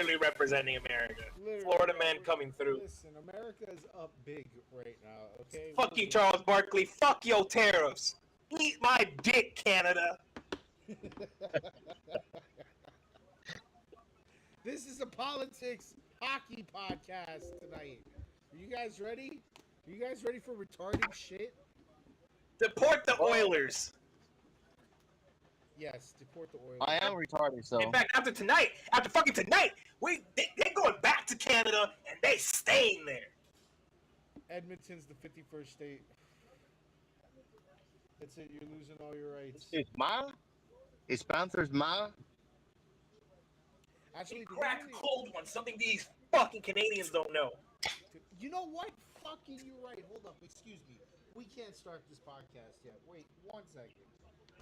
literally representing America. Literally, Florida man coming through. Listen, America is up big right now. Okay. Fuck you, Charles Barkley. Fuck your tariffs. Eat my dick, Canada. This is a politics hockey podcast tonight. Are you guys ready? Are you guys ready for retarded shit? Deport the Oilers. Yes, deport the Oilers. I am retarded, so. In fact, after fucking tonight, they're going back to Canada and they staying there. Edmonton's the 51st state. That's it. You're losing all your rights. It's Ma? It's Panthers Ma? Actually, Crack a cold one. Something these fucking Canadians don't know. You know what? Fucking you're right. Hold up. Excuse me. We can't start this podcast yet. Wait 1 second.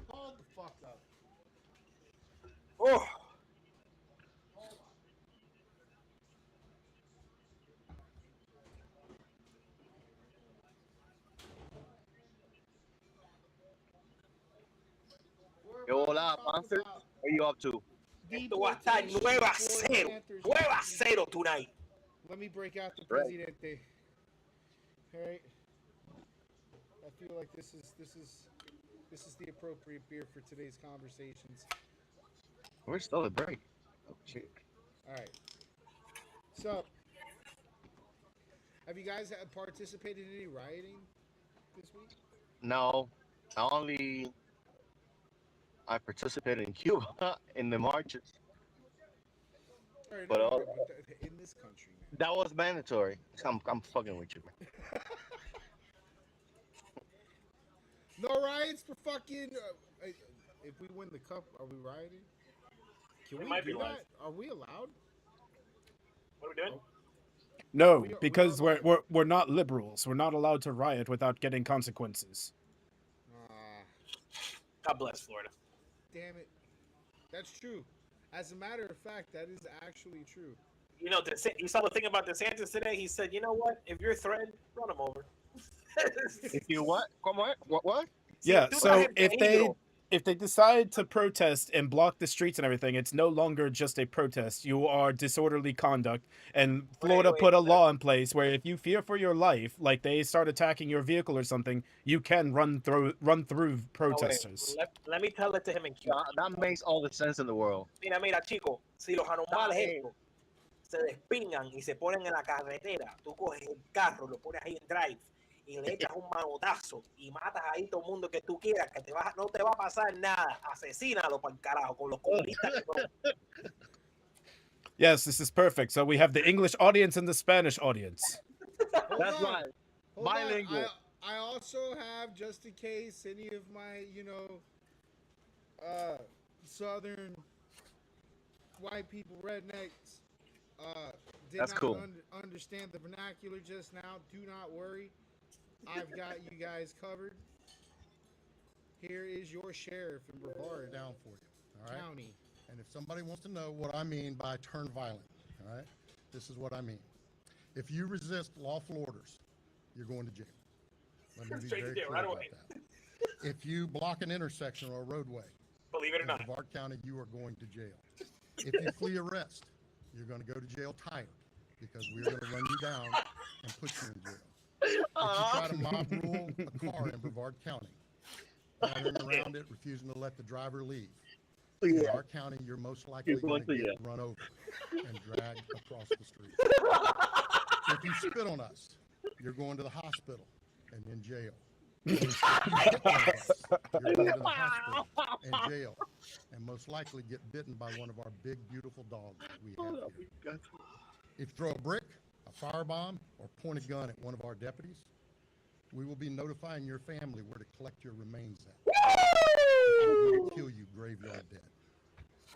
Hold the fuck up. Oh. Yo, hola, Panthers. What are you up to? Esto va a estar 9-0. 9-0 tonight. Let me break out the Right. Presidente. All right. I feel like this is the appropriate beer for today's conversations. We're still at break. Oh, shit. All right. So, have you guys participated in any rioting this week? No, I participated in Cuba in the marches. All right, But, in this country, man. That was mandatory. I'm fucking with you, man. No riots for fucking. If we win the cup, are we rioting? Can We we might be do live. that? Are we allowed? What are we doing? No, because we're not liberals. We're not allowed to riot without getting consequences. God bless Florida. Damn it. That's true. As a matter of fact, that is actually true. You know, you saw the thing about DeSantis today. He said, "You know what? If you're threatened, run him over." If you what? Come on. What? Yeah, dude, I so have if they decide to protest and block the streets and everything, it's no longer just a protest. You are disorderly conduct. And Florida put a law in place where if you fear for your life, like they start attacking your vehicle or something, you can run through protesters. Let me tell it to him in Cuba. That makes all the sense in the world. Mira, chico, si los anormales estos se despingan y se ponen en la carretera, tú coges el carro, lo pones ahí en drive y le echas un manotazo y matas ahí todo el mundo que tú quieras, que no te va a pasar nada. Asesínalo para el carajo con los comunistas que son. Yes, this is perfect. So we have the English audience and the Spanish audience. That's right. Hold on. Bilingual. I also have, just in case any of my, southern white people, rednecks, did That's not cool. Understand the vernacular just now. Do not worry. I've got you guys covered. Here is your sheriff in Brevard Down for you, all right? County. And if somebody wants to know what I mean by turn violent, all right, this is what I mean. If you resist lawful orders, you're going to jail. Let me be Straight to very jail, clear right about away. that. If you block an intersection or a roadway Believe it or in not. Brevard County, you are going to jail. If you flee arrest, you're going to go to jail tired because we're going to run you down and put you in jail. If you try to mob rule a car in Brevard County, wandering around it, refusing to let the driver leave, in our county, you're most likely going to get run over and dragged across the street. If you spit on us, you're going to the hospital and in jail. If you spit on us, you're going to the hospital and jail, and most likely get bitten by one of our big, beautiful dogs that we have here. If you throw a brick, a firebomb, or point a gun at one of our deputies, we will be notifying your family where to collect your remains at. We will kill you graveyard dead.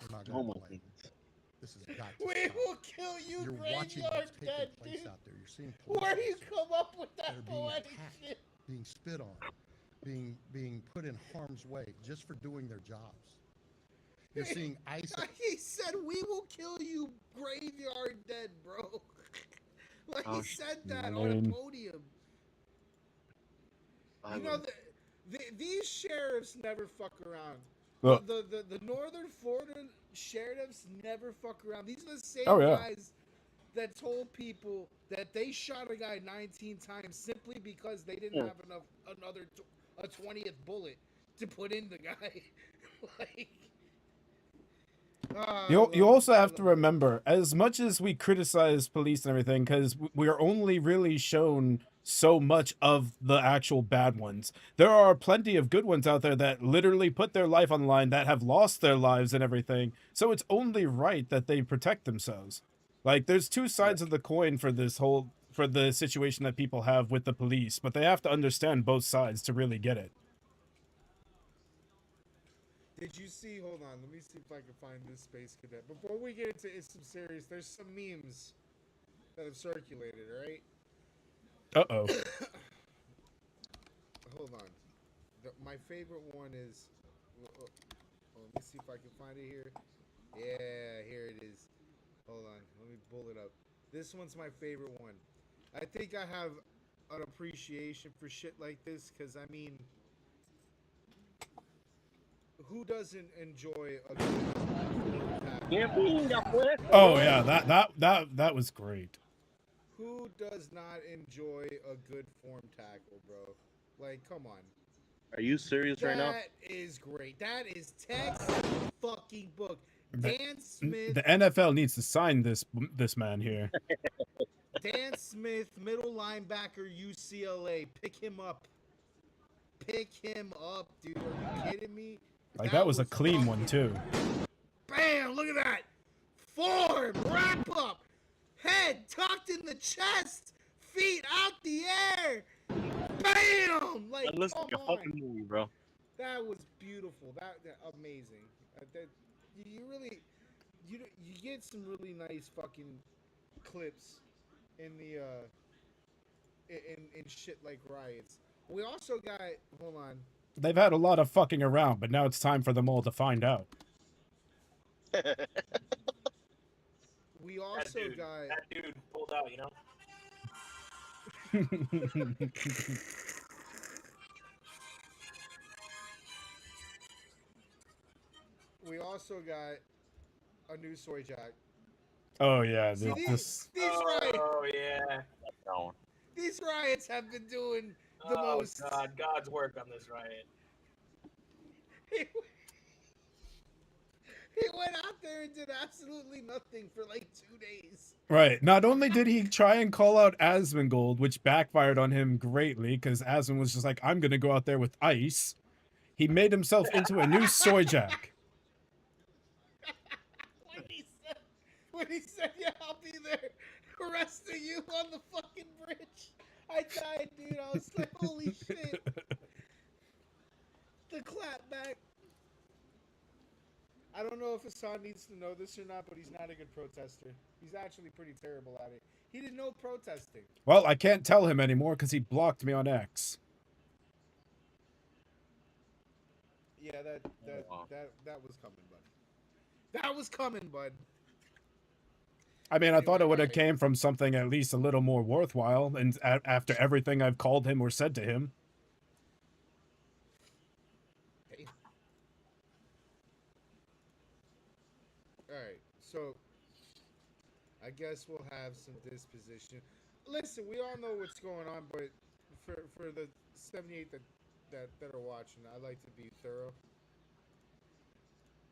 We're not going to play. This has got to We stop. will kill you, You're watching graveyard what's taking dead, place dude. out there. You're seeing Where do you police come up with that that are being poetic attacked, shit? being spit on, being put in harm's way just for doing their jobs. You're seeing ICE. He said, "We will kill you, graveyard dead, bro." Like he said that on a podium. You know, these sheriffs never fuck around. Look. The northern Florida sheriffs never fuck around. These are the same Oh, yeah. guys that told people that they shot a guy 19 times simply because they didn't have a 20th bullet to put in the guy. Like, You also have to remember, as much as we criticize police and everything, because we are only really shown so much of the actual bad ones. There are plenty of good ones out there that literally put their life on the line, that have lost their lives and everything. So it's only right that they protect themselves. Like, there's two sides of the coin for the situation that people have with the police, but they have to understand both sides to really get it. Did you see? Hold on, let me see if I can find this Space Cadet. Before we get into some serious, there's some memes that have circulated, right? Uh-oh. Hold on. My favorite one is. Let me see if I can find it here. Yeah, here it is. Hold on, let me pull it up. This one's my favorite one. I think I have an appreciation for shit like this, because I mean, who doesn't enjoy a good Oh yeah, that was great. Who does not enjoy a good form tackle, bro? Like, come on. Are you serious right now? That is great. That is text fucking book. Dan Smith. The NFL needs to sign this man here. Dan Smith, middle linebacker, UCLA. Pick him up. Pick him up, dude. Are you kidding me? Like, that was a clean one too. Bam! Look at that. Form, wrap up, head tucked in the chest, feet out the air. Bam! Like, That looks come like a on. fucking movie, bro. That was beautiful. That amazing. You really, you get some really nice fucking clips in the in shit like riots. We also got, hold on. They've had a lot of fucking around, but now it's time for them all to find out. We also got that dude pulled out, you know. We also got a new soy jack. Oh yeah, See, these riots. Oh yeah. These riots have been doing the Oh most. God, God's work on this riot. He went out there and did absolutely nothing for like 2 days. Right. Not only did he try and call out Asmongold, which backfired on him greatly, because Asmon was just like, I'm gonna go out there with ice. He made himself into a new soy jack. When he said, yeah, I'll be there arresting you on the fucking bridge. I died, dude. I was like, holy shit. The clap back. I don't know if Hassan needs to know this or not, but he's not a good protester. He's actually pretty terrible at it. He did no protesting. Well, I can't tell him anymore because he blocked me on X. Yeah, that was coming, bud. That was coming, bud. I mean, I thought it would have came from something at least a little more worthwhile, and after everything I've called him or said to him. Hey. Alright, so I guess we'll have some disposition. Listen, we all know what's going on, but for the 78 that are watching, I like to be thorough.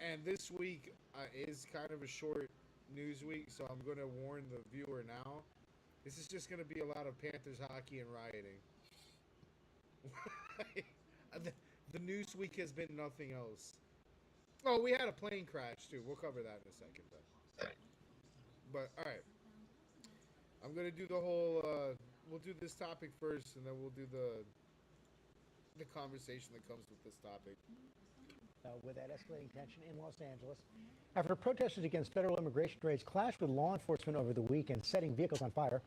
And this week is kind of a short news week, so I'm going to warn the viewer now. This is just going to be a lot of Panthers hockey and rioting. The news week has been nothing else. Oh, we had a plane crash too. We'll cover that in a second, though. But all right, I'm going to do the whole. We'll do this topic first, and then we'll do the conversation that comes with this topic. With that escalating tension in Los Angeles, after protesters against federal immigration raids clashed with law enforcement over the weekend, setting vehicles on fire,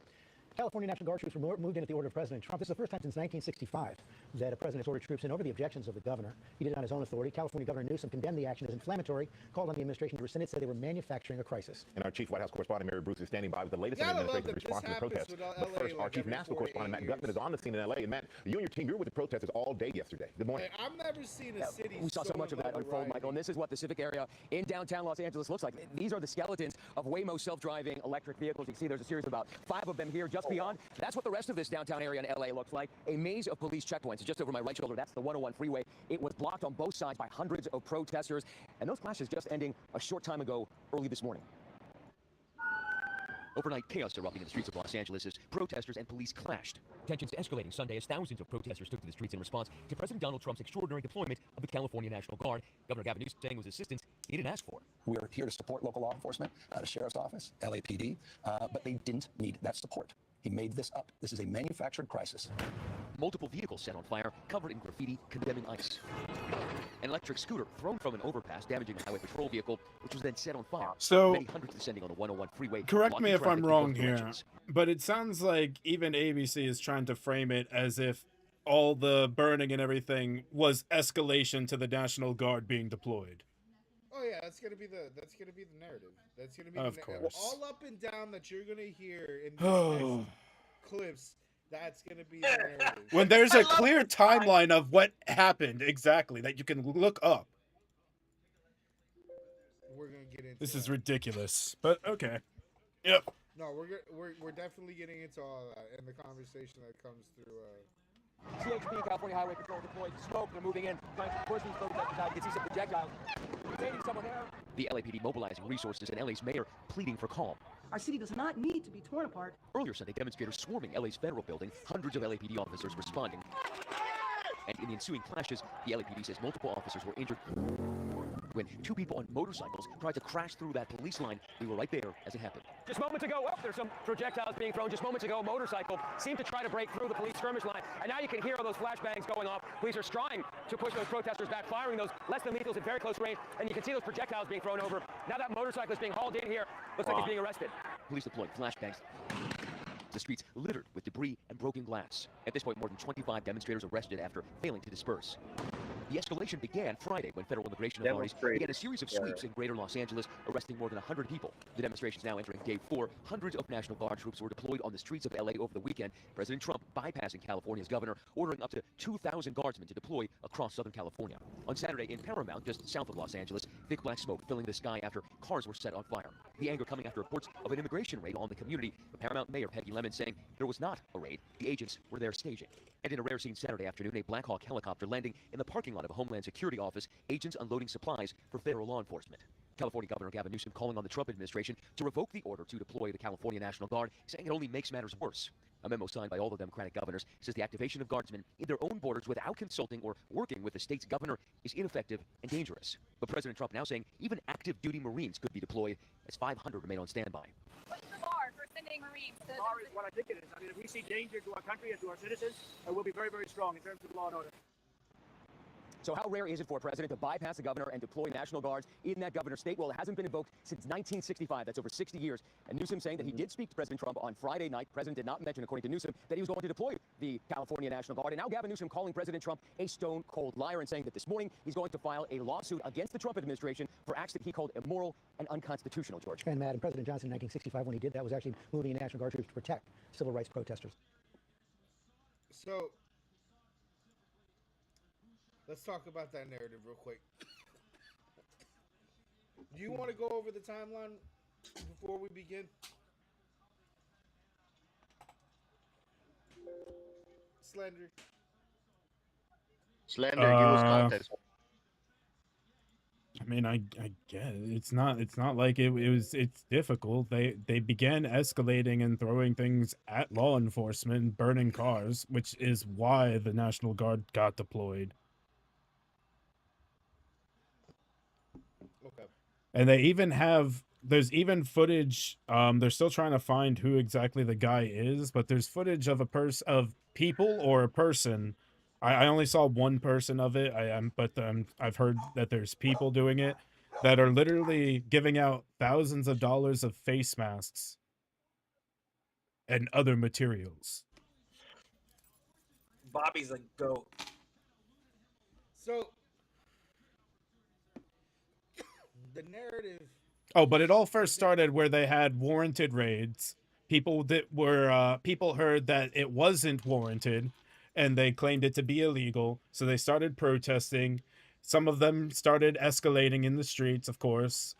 California National Guard troops were moved in at the order of President Trump. This is the first time since 1965 that a president has ordered troops in over the objections of the governor. He did it on his own authority. California Governor Newsom condemned the action as inflammatory, called on the administration to rescind it, said they were manufacturing a crisis. And our chief White House correspondent, Mary Bruce, is standing by with the latest Gotta love administration's that response to this the protests. happens But with first, LA our chief like national every 4 correspondent, Matt years. Gutman, is on the scene in LA. And Matt, you and your team, you were with the protesters all day yesterday. Good morning. Hey, I've never seen a city. We saw so much of that unfold, Michael, and this is what the civic area in downtown Los Angeles looks like. These are the skeletons of Waymo self-driving electric vehicles. You can see there's a series of about 5 of them here just beyond. That's what the rest of this downtown area in LA looks like. A maze of police checkpoints. Just over my right shoulder, that's the 101 freeway. It was blocked on both sides by hundreds of protesters, and those clashes just ending a short time ago, early this morning. Overnight chaos erupting in the streets of Los Angeles as protesters and police clashed. Tensions escalating Sunday as thousands of protesters took to the streets in response to President Donald Trump's extraordinary deployment of the California National Guard. Governor Gavin Newsom saying it was assistance he didn't ask for. We are here to support local law enforcement, the Sheriff's Office, LAPD, but they didn't need that support. He made this up. This is a manufactured crisis. Multiple vehicles set on fire, covered in graffiti condemning ICE. An electric scooter thrown from an overpass, damaging a highway patrol vehicle, which was then set on fire. So, many hundreds descending on the 101 freeway. correct me blocking if I'm traffic in wrong both here, directions. but it sounds like even ABC is trying to frame it as if all the burning and everything was escalation to the National Guard being deployed. Oh yeah, that's gonna be the narrative. That's gonna be Of the course. all up and down that you're gonna hear in these next clips. That's gonna be the narrative. When there's I a love clear the time. timeline of what happened exactly that you can look up. We're gonna get into This is that. ridiculous, but okay. Yep. No, we're definitely getting into all of that in the conversation that comes through. CHP, California Highway Patrol deployed smoke. They're moving in, trying to push these protesters out. You can see some projectiles containing someone there. The LAPD mobilizing resources and LA's mayor pleading for calm. Our city does not need to be torn apart. Earlier Sunday, demonstrators swarming LA's federal building, hundreds of LAPD officers responding. And in the ensuing clashes, the LAPD says multiple officers were injured when 2 people on motorcycles tried to crash through that police line. We were right there as it happened. Just moments ago, there's some projectiles being thrown. Just moments ago, a motorcycle seemed to try to break through the police skirmish line. And now you can hear all those flashbangs going off. Police are trying to push those protesters back, firing those less than lethals at very close range. And you can see those projectiles being thrown over. Now that motorcycle is being hauled in here. Looks like he's being arrested. Police deployed flashbangs. The streets littered with debris and broken glass. At this point, more than 25 demonstrators arrested after failing to disperse. The escalation began Friday when federal immigration authorities began a series of sweeps in greater Los Angeles, arresting more than 100 people. The demonstrations now entering day 4. Hundreds of National Guard troops were deployed on the streets of LA over the weekend. President Trump bypassing California's governor, ordering up to 2,000 guardsmen to deploy across Southern California. On Saturday in Paramount, just south of Los Angeles, thick black smoke filling the sky after cars were set on fire. The anger coming after reports of an immigration raid on the community. The Paramount mayor, Peggy Lemon, saying there was not a raid. The agents were there staging. And in a rare scene Saturday afternoon, a Black Hawk helicopter landing in the parking lot of a Homeland Security office, agents unloading supplies for federal law enforcement. California Governor Gavin Newsom calling on the Trump administration to revoke the order to deploy the California National Guard, saying it only makes matters worse. A memo signed by all the Democratic governors says the activation of guardsmen in their own borders without consulting or working with the state's governor is ineffective and dangerous. But President Trump now saying even active duty Marines could be deployed as 500 remain on standby. What's the bar for sending Marines? The bar is what I think it is. I mean, if we see danger to our country and to our citizens, we'll be very, very strong in terms of law and order. So how rare is it for a president to bypass the governor and deploy National Guards in that governor's state? Well, it hasn't been invoked since 1965. That's over 60 years. And Newsom saying that he did speak to President Trump on Friday night. President did not mention, according to Newsom, that he was going to deploy the California National Guard. And now Gavin Newsom calling President Trump a stone-cold liar and saying that this morning he's going to file a lawsuit against the Trump administration for acts that he called immoral and unconstitutional, George. And Matt, and President Johnson in 1965, when he did that, was actually moving in National Guard troops to protect civil rights protesters. So, let's talk about that narrative real quick. Do you want to go over the timeline before we begin? Slender. Slender, give us context. I mean, I get it. It's not like it's difficult. They began escalating and throwing things at law enforcement, burning cars, which is why the National Guard got deployed. Okay. And they even there's even footage. They're still trying to find who exactly the guy is, but there's footage of of people or a person. I only saw one person of it. I've heard that there's people doing it that are literally giving out thousands of dollars of face masks and other materials. Bobby's a goat. So the narrative. Oh, but it all first started where they had warranted raids. People heard that it wasn't warranted, and they claimed it to be illegal. So they started protesting. Some of them started escalating in the streets, of course.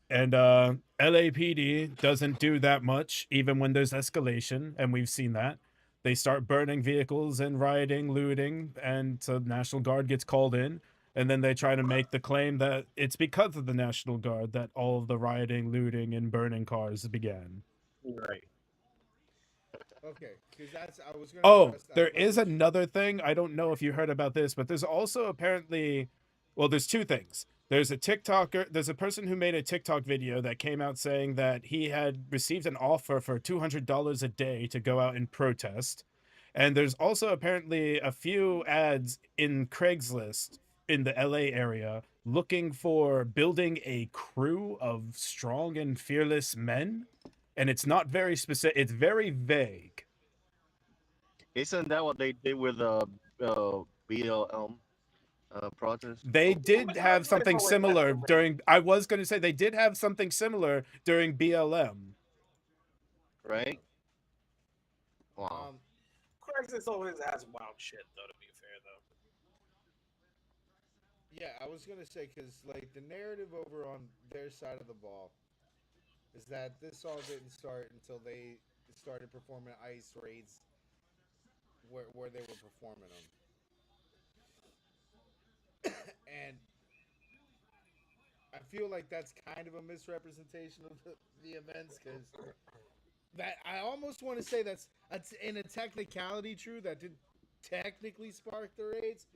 And LAPD doesn't do that much, even when there's escalation, and we've seen that. They start burning vehicles and rioting, looting, and so the National Guard gets called in. And then they try to make the claim that it's because of the National Guard that all of the rioting, looting, and burning cars began. Right. Okay, because I was going to. Oh, there is another thing. I don't know if you heard about this, but there's also apparently, well, there's two things. There's a TikToker, there's a person who made a TikTok video that came out saying that he had received an offer for $200 a day to go out and protest. And there's also apparently a few ads in Craigslist in the LA area looking for building a crew of strong and fearless men. And it's not very specific, it's very vague. Isn't that what they did with BLM protest? They did have something similar during, I was going to say, they did have something similar during BLM. Right? Wow. Craigslist always has wild shit, though, to be fair, though. Yeah, I was gonna say, because like the narrative over on their side of the ball is that this all didn't start until they started performing ICE raids where they were performing them. And I feel like that's kind of a misrepresentation of the events, because that I almost want to say that's in a technicality true, that did technically spark the raids.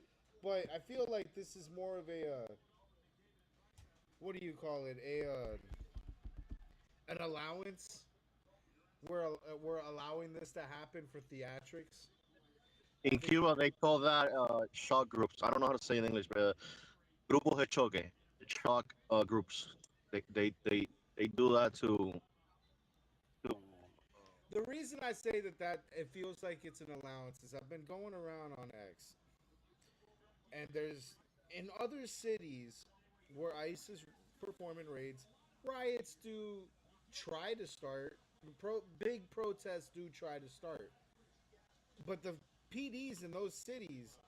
But I feel like this is more of a, what do you call it? An allowance. We're allowing this to happen for theatrics. In Cuba, they call that shock groups. I don't know how to say it in English, but grupos de choque, shock groups. They do that to. The reason I say that it feels like it's an allowance is I've been going around on X. And there's, in other cities where ICE is performing raids, riots do try to start. Big protests do try to start. But the PDs in those cities,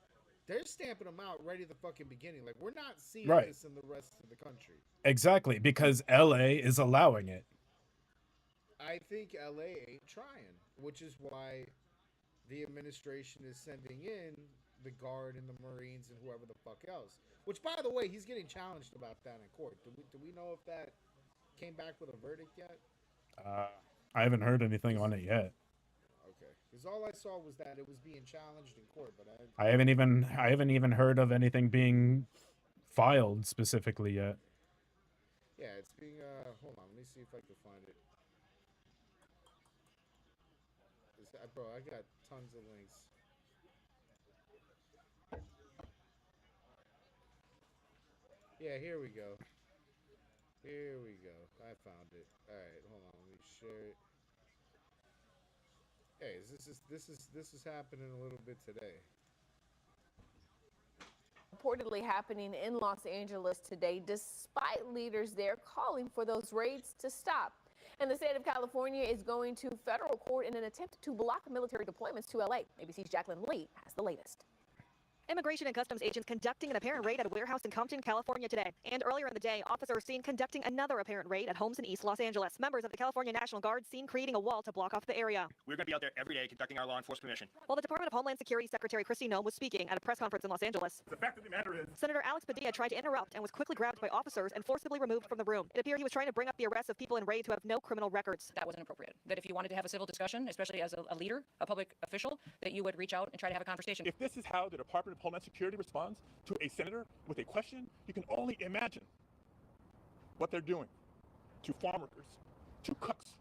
they're stamping them out right at the fucking beginning. Like, we're not seeing this in the rest of the country. Exactly, because LA is allowing it. I think LA ain't trying, which is why the administration is sending in the Guard and the Marines and whoever the fuck else. Which, by the way, he's getting challenged about that in court. Do we know if that came back with a verdict yet? I haven't heard anything on it yet. Okay, because all I saw was that it was being challenged in court, but I haven't even heard of anything being filed specifically yet. Yeah, it's being hold on, let me see if I can find it. Bro, I got tons of links. Yeah, here we go. Here we go. I found it. All right, hold on. Let me share it. Hey, this is happening a little bit today. Reportedly happening in Los Angeles today, despite leaders there calling for those raids to stop. And the state of California is going to federal court in an attempt to block military deployments to LA. ABC's Jacqueline Lee has the latest. Immigration and Customs agents conducting an apparent raid at a warehouse in Compton, California today. And earlier in the day, officers seen conducting another apparent raid at homes in East Los Angeles. Members of the California National Guard seen creating a wall to block off the area. We're going to be out there every day conducting our law enforcement mission. While the Department of Homeland Security Secretary Kristi Noem was speaking at a press conference in Los Angeles, The fact of the matter is, Senator Alex Padilla tried to interrupt and was quickly grabbed by officers and forcibly removed from the room. It appeared he was trying to bring up the arrest of people in raids who have no criminal records. That wasn't appropriate. That if you wanted to have a civil discussion, especially as a leader, a public official, that you would reach out and try to have a conversation. if this is how the Department of Homeland Security responds to a senator with a question, you can only imagine what they're doing to farm workers, to cooks,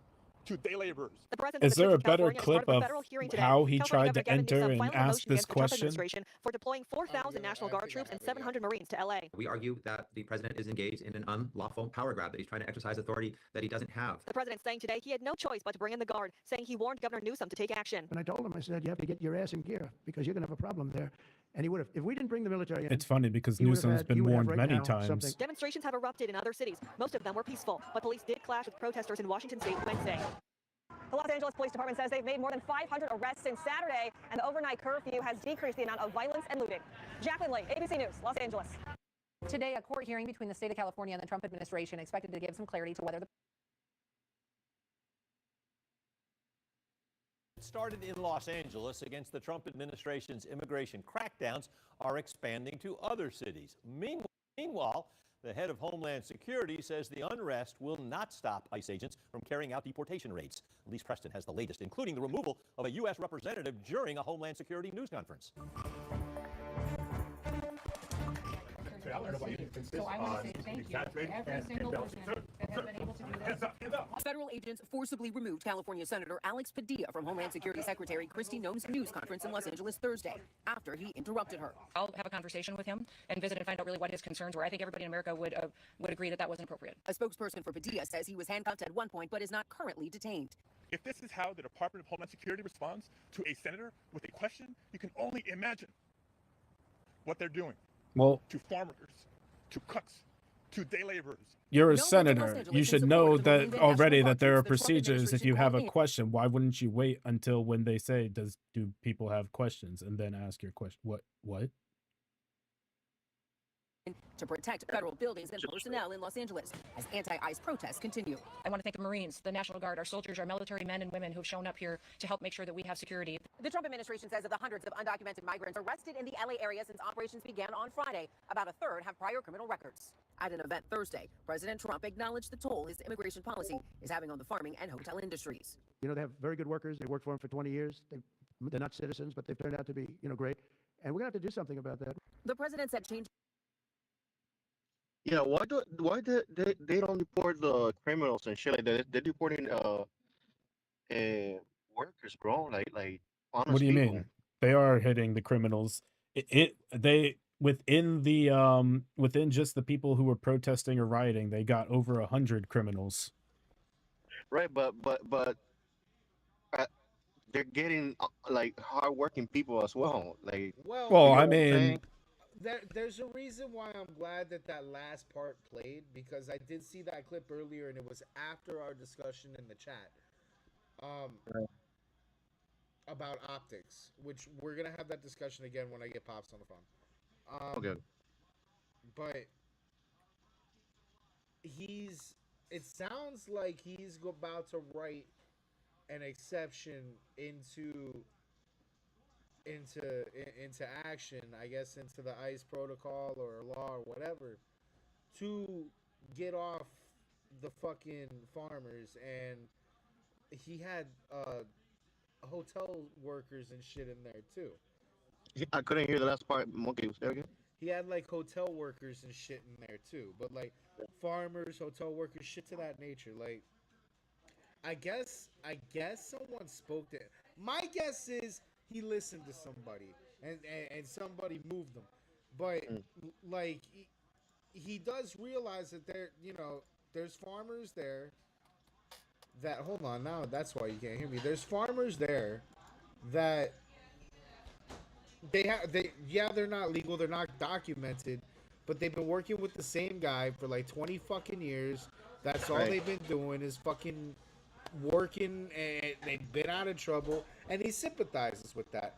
to day laborers. The president Is of the there a District better California is part clip of a of federal hearing today. how he California tried to Governor Gavin enter Newsom and filed a ask motion this against the Trump question? administration for deploying 4,000 National Guard troops and 700 Marines to LA. We argue that the president is engaged in an unlawful power grab, that he's trying to exercise authority that he doesn't have. The president saying today he had no choice but to bring in the Guard, saying he warned Governor Newsom to take action. And I told him, I said, you have to get your ass in gear because you're going to have a problem there. And he would have, if we didn't bring the military in. It's funny because he would have Newsom's had- been he would have warned right many now times. something- Demonstrations have erupted in other cities. Most of them were peaceful, but police did clash with protesters in Washington State Wednesday. The Los Angeles Police Department says they've made more than 500 arrests since Saturday, and the overnight curfew has decreased the amount of violence and looting. Jacqueline Lee, ABC News, Los Angeles. Today, a court hearing between the state of California and the Trump administration expected to give some clarity to whether the started in Los Angeles against the Trump administration's immigration crackdowns are expanding to other cities. Meanwhile, the head of Homeland Security says the unrest will not stop ICE agents from carrying out deportation raids. Elise Preston has the latest, including the removal of a U.S. representative during a Homeland Security news conference. So I want to say thank you to every single person that has been able to do this. Federal agents forcibly removed California Senator Alex Padilla from Homeland Security Secretary Kristi Noem's news conference in Los Angeles Thursday after he interrupted her. I'll have a conversation with him and visit and find out really what his concerns were. I think everybody in America would agree that that wasn't appropriate. A spokesperson for Padilla says he was handcuffed at one point but is not currently detained. If this is how the Department of Homeland Security responds to a senator with a question, you can only imagine what they're doing Well, to farmers, to cooks, to day laborers. you're a senator. You should know that already that there are procedures. If you have a question, why wouldn't you wait until when they say, do people have questions, and then ask your question? What? To protect federal buildings and personnel in Los Angeles as anti-ICE protests continue. I want to thank the Marines, the National Guard, our soldiers, our military men and women who've shown up here to help make sure that we have security. The Trump administration says of the hundreds of undocumented migrants arrested in the LA area since operations began on Friday, about a third have prior criminal records. At an event Thursday, President Trump acknowledged the toll his immigration policy is having on the farming and hotel industries. You know, they have very good workers. They worked for him for 20 years. They're not citizens, but they've turned out to be, great. And we're going to have to do something about that. The president said change. Yeah, why they don't deport the criminals and shit like that? They're deporting workers, bro. Like honest What do you people. mean? They are hitting the criminals. They within just the people who were protesting or rioting, they got over 100 criminals. Right, but they're getting like hardworking people as well. Like, Well, Well, you know I what I'm mean, saying? There's a reason why I'm glad that last part played, because I did see that clip earlier and it was after our discussion in the chat about optics, which we're gonna have that discussion again when I get Pops on the phone. Okay. But it sounds like he's about to write an exception into action, I guess, into the ICE protocol or law or whatever, to get off the fucking farmers. And he had hotel workers and shit in there too. I couldn't hear the last part. Monkey, was there again? He had like hotel workers and shit in there too, but like farmers, hotel workers, shit to that nature. Like, I guess someone spoke to him. My guess is he listened to somebody and somebody moved him. But like he does realize that there's farmers there that, hold on, now that's why you can't hear me. There's farmers there that they're not legal, they're not documented, but they've been working with the same guy for like 20 fucking years. That's all they've been doing is fucking working, and they've been out of trouble, and he sympathizes with that.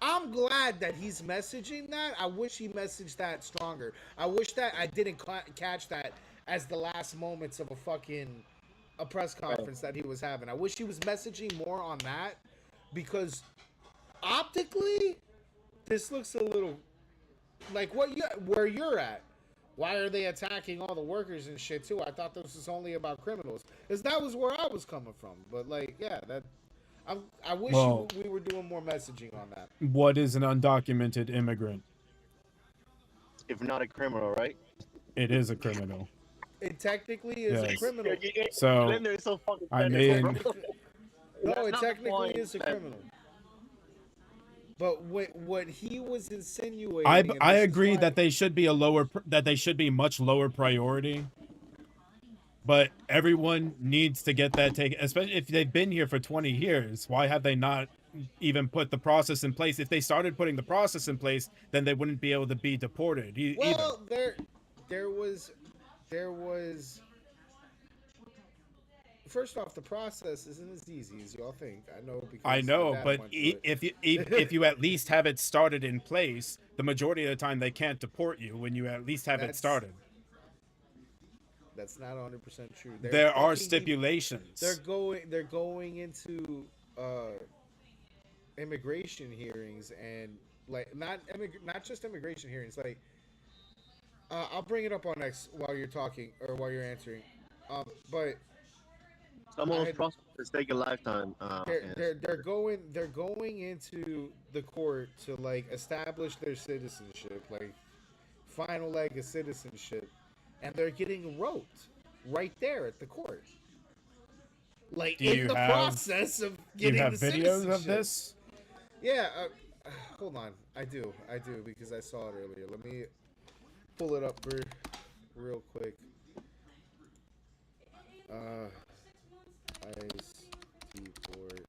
I'm glad that he's messaging that. I wish he messaged that stronger. I wish that I didn't catch that as the last moments of a press conference that he was having. I wish he was messaging more on that, because optically this looks a little like where you're at. Why are they attacking all the workers and shit too? I thought this was only about criminals, because that was where I was coming from. But like, yeah, I wish we were doing more messaging on that. What is an undocumented immigrant? If not a criminal, right? It is a criminal. It technically is a Yes. criminal. So, Slender is so fucking I petty, mean, bro. No, That's it not the technically point. is a criminal. But what he was insinuating, I and I this is agree why- that they should be that they should be much lower priority. But everyone needs to get that taken, especially if they've been here for 20 years. Why have they not even put the process in place? If they started putting the process in place, then they wouldn't be able to be deported either. Well, there was. First off, the process isn't as easy as y'all think. I know. Because I know, my dad but went through it. if you at least have it started in place, the majority of the time they can't deport you when you at least have it started. That's not 100% true. There are stipulations. They're going into immigration hearings and like not just immigration hearings. Like I'll bring it up on X while you're talking or while you're answering. But some of those processes take a lifetime. they're going into the court to like establish their citizenship, like final leg of citizenship. And they're getting roped right there at the court. Like in the process of getting you have the videos of citizenship. this? Yeah, hold on. I do because I saw it earlier. Let me pull it up for real quick. ICE deport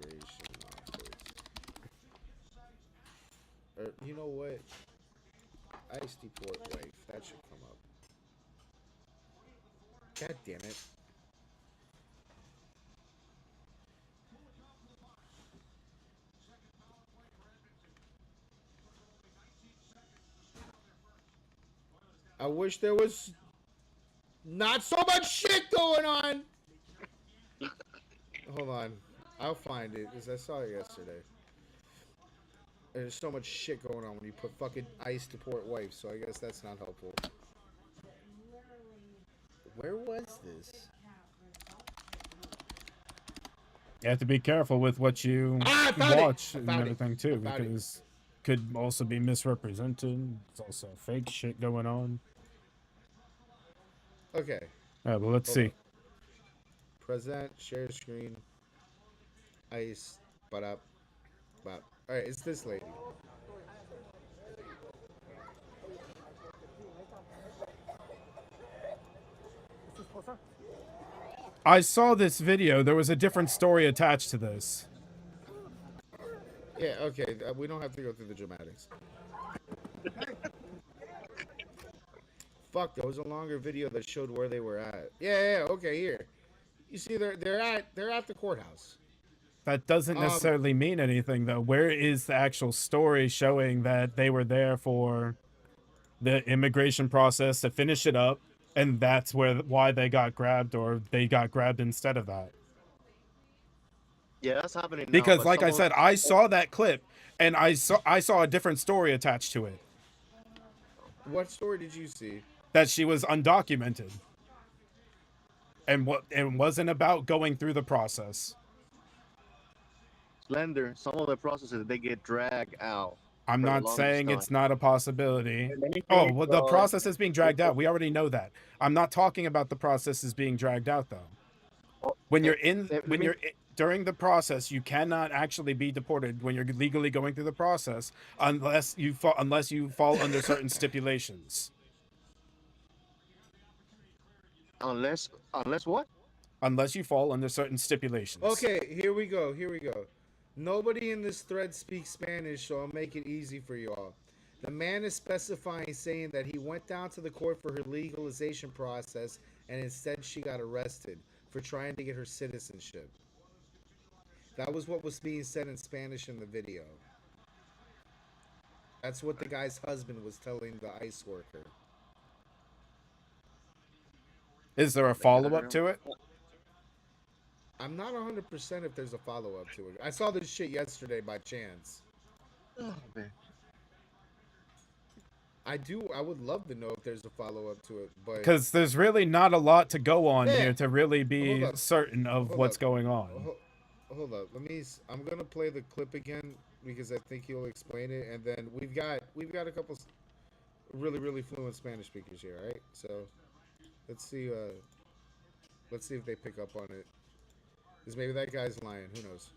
immigration office. You know what? ICE deport wife. That should come up. God damn it. I wish there was not so much shit going on. Hold on. I'll find it because I saw it yesterday. There's so much shit going on when you put fucking ICE deport wife, so I guess that's not helpful. Where was this? You have to be careful with what you watch and everything too, because could also be misrepresented. There's also fake shit going on. Okay. Well, let's see. Present, share screen, ICE, bop. Alright, it's this lady. I saw this video. There was a different story attached to this. Yeah, okay. We don't have to go through the dramatics. Fuck, there was a longer video that showed where they were at. Yeah, okay, here. You see, they're at the courthouse. That doesn't necessarily mean anything, though. Where is the actual story showing that they were there for the immigration process to finish it up, and that's why they got grabbed, or they got grabbed instead of that? Yeah, that's happening now, Because, but like I someone- said, I saw that clip, and I saw a different story attached to it. What story did you see? That she was undocumented, and wasn't about going through the process. Slender, some of the processes they get dragged out. I'm for the not longest saying time. it's not a possibility. Anything, Oh, well, the process is being dragged out. We already know that. I'm not talking about the process is being dragged out, though. When you're during the process, you cannot actually be deported when you're legally going through the process unless you fall under certain stipulations. Unless what? Unless you fall under certain stipulations. Okay, here we go. Nobody in this thread speaks Spanish, so I'll make it easy for y'all. The man is specifying, saying that he went down to the court for her legalization process, and instead she got arrested for trying to get her citizenship. That was what was being said in Spanish in the video. That's what the guy's husband was telling the ICE worker. Is there a follow-up to it? I'm not 100% if there's a follow-up to it. I saw this shit yesterday by chance. Oh, man. I would love to know if there's a follow-up to it, but Because there's really not a lot to go on Yeah. here to really be Hold up. certain of Hold what's up. going on. Hold up. I'm gonna play the clip again because I think he'll explain it, and then we've got a couple. really fluent Spanish speakers here, right? So let's see if they pick up on it. Because maybe that guy's lying. Who knows?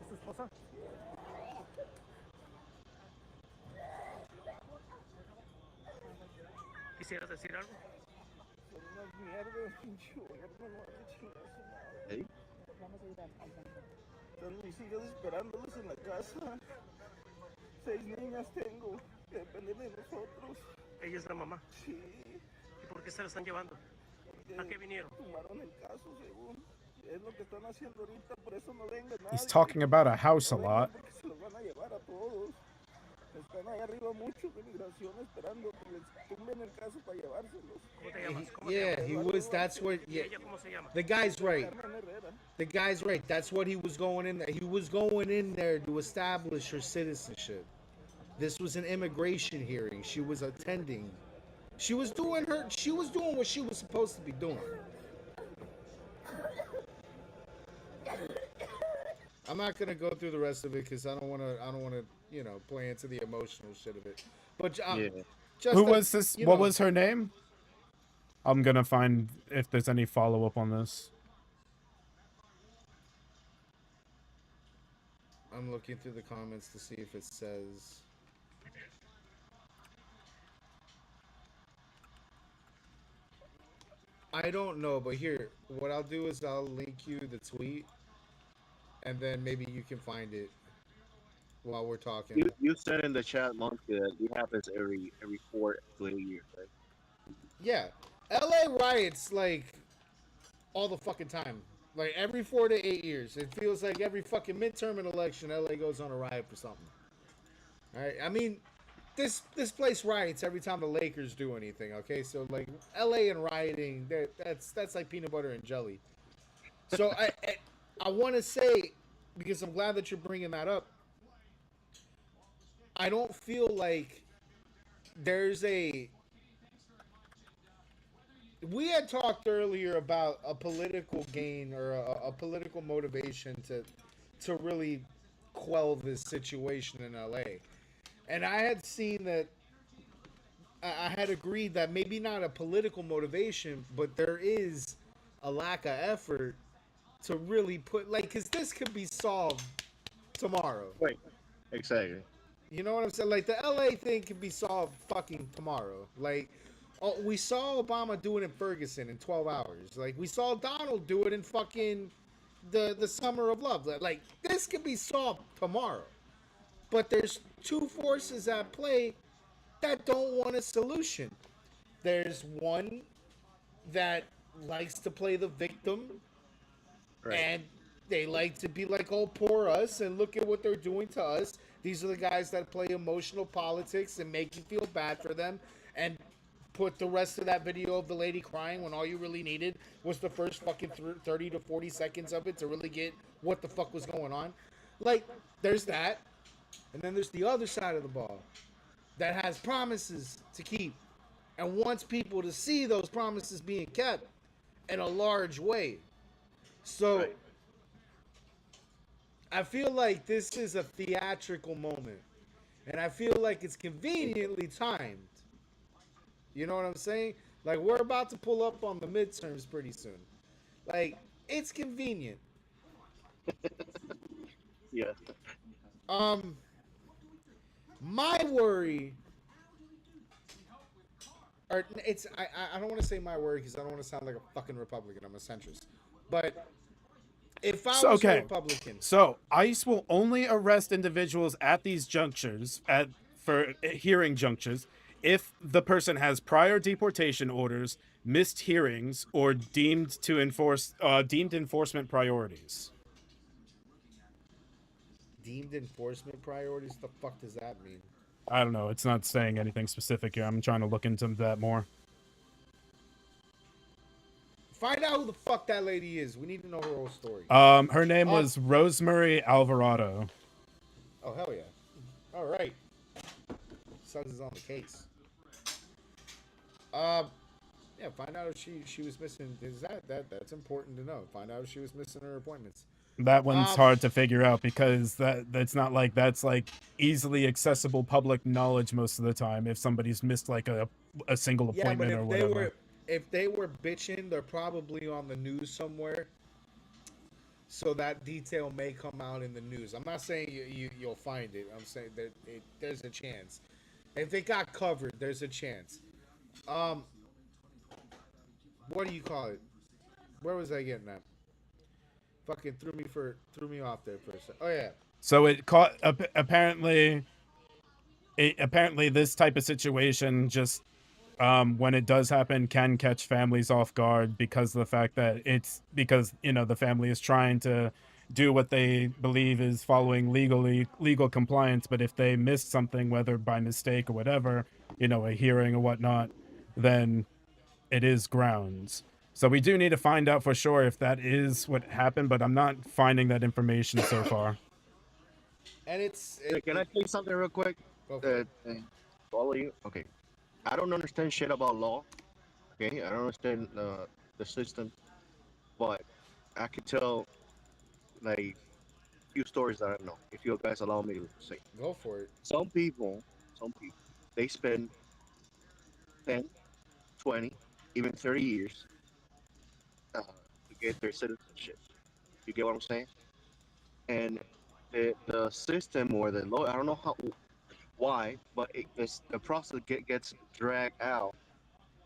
¿Su esposa? ¿Quisieras decir algo? Son unas mierdas, pinche gobierno, no hace chingar su madre. ¿Eh? Vamos a ir al centro. Están mis hijas esperándolos en la casa. 6 niñas tengo, que dependen de nosotros. ¿Ella es la mamá? Sí. ¿Y por qué se la están llevando? ¿A qué vinieron? Tomaron el caso, según. Es lo que están haciendo ahorita, por eso no venga nadie. He's talking about a house a lot. Porque se los van a llevar a todos. Están ahí arriba muchos de migración esperando que les tumben el caso para llevárselos. ¿Cómo te llamas? Yeah, he was. That's what. Yeah, the guy's right. The guy's right. That's what he was going in there. He was going in there to establish her citizenship. This was an immigration hearing. She was attending. She was doing what she was supposed to be doing. I'm not gonna go through the rest of it because I don't wanna, you know, play into the emotional shit of it. But just Who that, was this? you What know, was her name? I'm gonna find if there's any follow up on this. I'm looking through the comments to see if it says. I don't know, but here, what I'll do is I'll link you the tweet, and then maybe you can find it while we're talking. You said in the chat, Monkey, that it happens every 4 to 8 years, right? Yeah, LA riots like all the fucking time. Like every 4 to 8 years. It feels like every fucking midterm and election, LA goes on a riot for something. All right, I mean, this place riots every time the Lakers do anything. Okay, so like LA and rioting, that's like peanut butter and jelly. So I want to say, because I'm glad that you're bringing that up, I don't feel like there's a. We had talked earlier about a political gain or a political motivation to really quell this situation in LA. And I had seen that, I had agreed that maybe not a political motivation, but there is a lack of effort to really put, like, because this could be solved tomorrow. Right. Exactly. You know what I'm saying? Like, the LA thing could be solved fucking tomorrow. Like, we saw Obama do it in Ferguson in 12 hours. Like, we saw Donald do it in fucking the Summer of Love. Like, this could be solved tomorrow. But there's two forces at play that don't want a solution. There's one that likes to play the victim, and they like to be like, oh, poor us, and look at what they're doing to us. These are the guys that play emotional politics and make you feel bad for them, and put the rest of that video of the lady crying when all you really needed was the first fucking 30 to 40 seconds of it to really get what the fuck was going on. Like, there's that. And then there's the other side of the ball that has promises to keep and wants people to see those promises being kept in a large way. So I feel like this is a theatrical moment, and I feel like it's conveniently timed. You know what I'm saying? Like, we're about to pull up on the midterms pretty soon. Like, it's convenient. Yeah. My worry, or it's I don't want to say my worry because I don't want to sound like a fucking Republican. I'm a centrist. But if I was a Republican, So ICE will only arrest individuals at these junctures, for hearing junctures, if the person has prior deportation orders, missed hearings, or deemed enforcement priorities. Deemed enforcement priorities? The fuck does that mean? I don't know. It's not saying anything specific here. I'm trying to look into that more. Find out who the fuck that lady is. We need to know her whole story. Her name was Rosemary Alvarado. Oh, hell yeah. All right. Suggs is on the case. Yeah, find out if she was missing. That's important to know. Find out if she was missing her appointments. That one's hard to figure out because that's not like that's like easily accessible public knowledge most of the time. If somebody's missed like a single Yeah, but appointment or if whatever. they were bitching, they're probably on the news somewhere. So that detail may come out in the news. I'm not saying you'll find it. I'm saying that there's a chance. If they got covered, there's a chance. What do you call it? Where was I getting at? Fucking threw me off there for a second. Oh yeah. So it caught apparently this type of situation just when it does happen can catch families off guard because of the fact that it's because the family is trying to do what they believe is following legal compliance, but if they missed something, whether by mistake or whatever, a hearing or whatnot, then it is grounds. So we do need to find out for sure if that is what happened, but I'm not finding that information so far. And Can I say something real quick? All of you? Okay. I don't understand shit about law. Okay? I don't understand the system. But I could tell, like, a few stories that I know, if you guys allow me to say. Go for it. Some people, they spend 10, 20, even 30 years to get their citizenship. You get what I'm saying? And the system or the law, I don't know why, but the process gets dragged out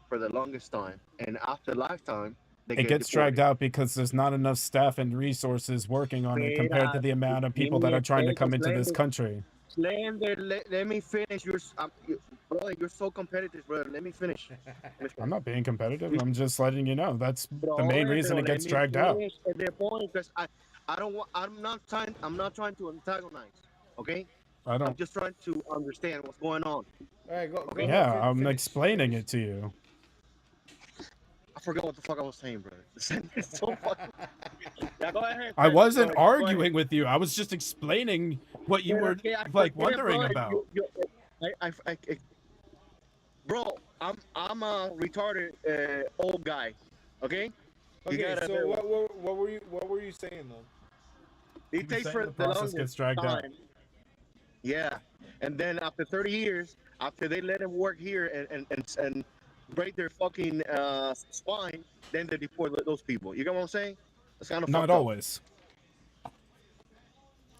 for the longest time. And after lifetime, It gets dragged out because there's not enough staff and resources working on it compared to the amount of people that are trying to come into this country. Let me finish. Brother, you're so competitive, brother. Let me finish. I'm not being competitive. I'm just letting you know that's the main reason it gets dragged out. At their point, because I don't want. I'm not trying to antagonize. Okay. I'm just trying to understand what's going on. All right, go. Yeah, I'm explaining it to you. I forgot what the fuck I was saying, brother. It's so fucking... Yeah, go ahead. I wasn't arguing with you. I was just explaining what you were wondering about. Bro, I'm a retarded old guy. Okay. Okay. So what were you saying though? It takes for the process gets dragged out. Yeah, and then after 30 years, after they let him work here and break their fucking spine, then they deport those people. You get what I'm saying? It's kind of not always.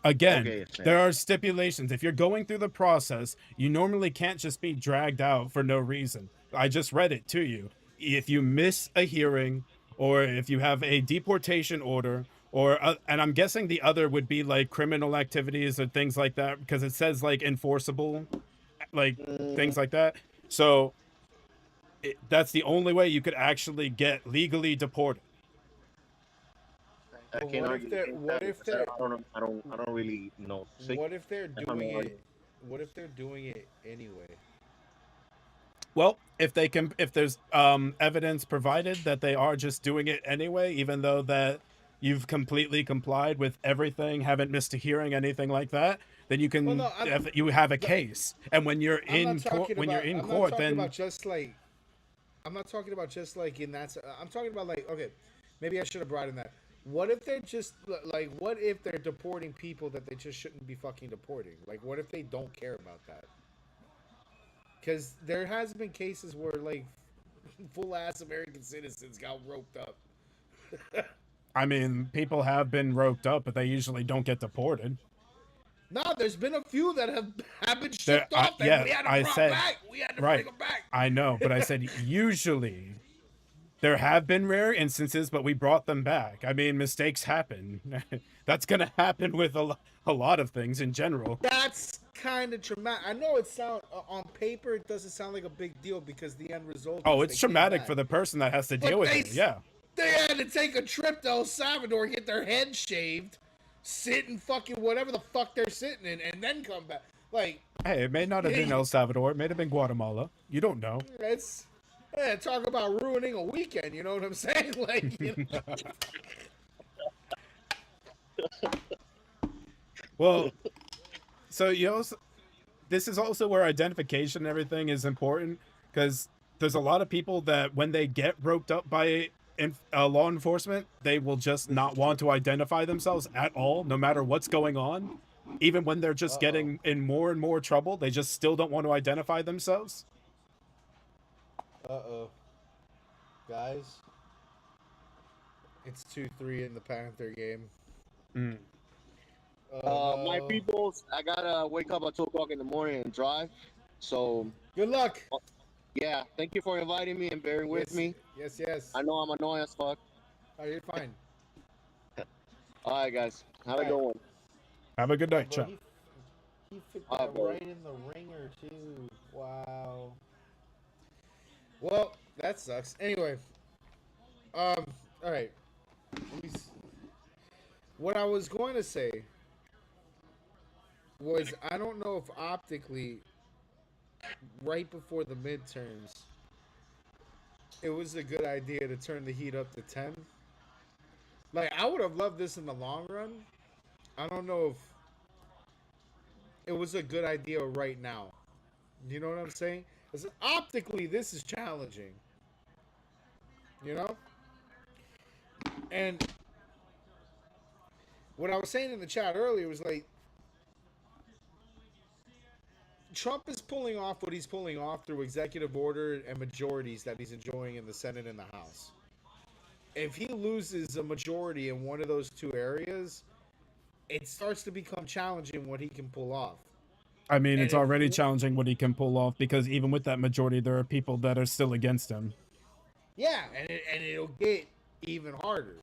Again, there are stipulations. If you're going through the process, you normally can't just be dragged out for no reason. I just read it to you. If you miss a hearing, or if you have a deportation order, or and I'm guessing the other would be like criminal activities or things like that, because it says like enforceable, like things like that. So that's the only way you could actually get legally deported. I can't argue. I don't really know. What if they're doing it? What if they're doing it anyway? Well, if there's evidence provided that they are just doing it anyway, even though that you've completely complied with everything, haven't missed a hearing, anything like that, then you can you have a case. And when you're in court, then I'm not talking about just like in that. I'm talking about like, okay, maybe I should have brought in that. What if they're just like, what if they're deporting people that they just shouldn't be fucking deporting? Like, what if they don't care about that? Because there has been cases where like full ass American citizens got roped up. I mean, people have been roped up, but they usually don't get deported. No, there's been a few that have been shipped off, and yeah, we had to bring them back. We had to bring them back. I know, but I said usually. There have been rare instances, but we brought them back. I mean, mistakes happen. That's going to happen with a lot of things in general. That's kind of traumatic. I know it sounds, on paper, it doesn't sound like a big deal because the end result. Oh, it's traumatic for the person that has to deal with it. Yeah. They had to take a trip to El Salvador, get their head shaved, sit in fucking whatever the fuck they're sitting in, and then come back. Like, hey, it may not have been El Salvador. It may have been Guatemala. You don't know. Yeah, talk about ruining a weekend, you know what I'm saying? Like, you know. Well, so this is also where identification and everything is important, because there's a lot of people that when they get roped up by law enforcement, they will just not want to identify themselves at all, no matter what's going on. Even when they're just getting in more and more trouble, they just still don't want to identify themselves. Guys, it's 2-3 in the Panther game. My peoples, I gotta wake up at 2 o'clock in the morning and drive. So good luck. Yeah, thank you for inviting me and bearing with me. Yes. I know I'm annoying as fuck. Oh, you're fine. All right, guys. Have a good one. Have a good night, Chuck. He fit that right in the ringer too. Wow. Well, that sucks. Anyway, all right. What I was going to say was, I don't know if optically, right before the midterms, it was a good idea to turn the heat up to 10. Like, I would have loved this in the long run. I don't know if it was a good idea right now. You know what I'm saying? Because optically, this is challenging. You know? And what I was saying in the chat earlier was like, Trump is pulling off what he's pulling off through executive order and majorities that he's enjoying in the Senate and the House. If he loses a majority in one of those two areas, it starts to become challenging what he can pull off. I mean, it's already challenging what he can pull off, because even with that majority, there are people that are still against him. Yeah, and it'll get even harder.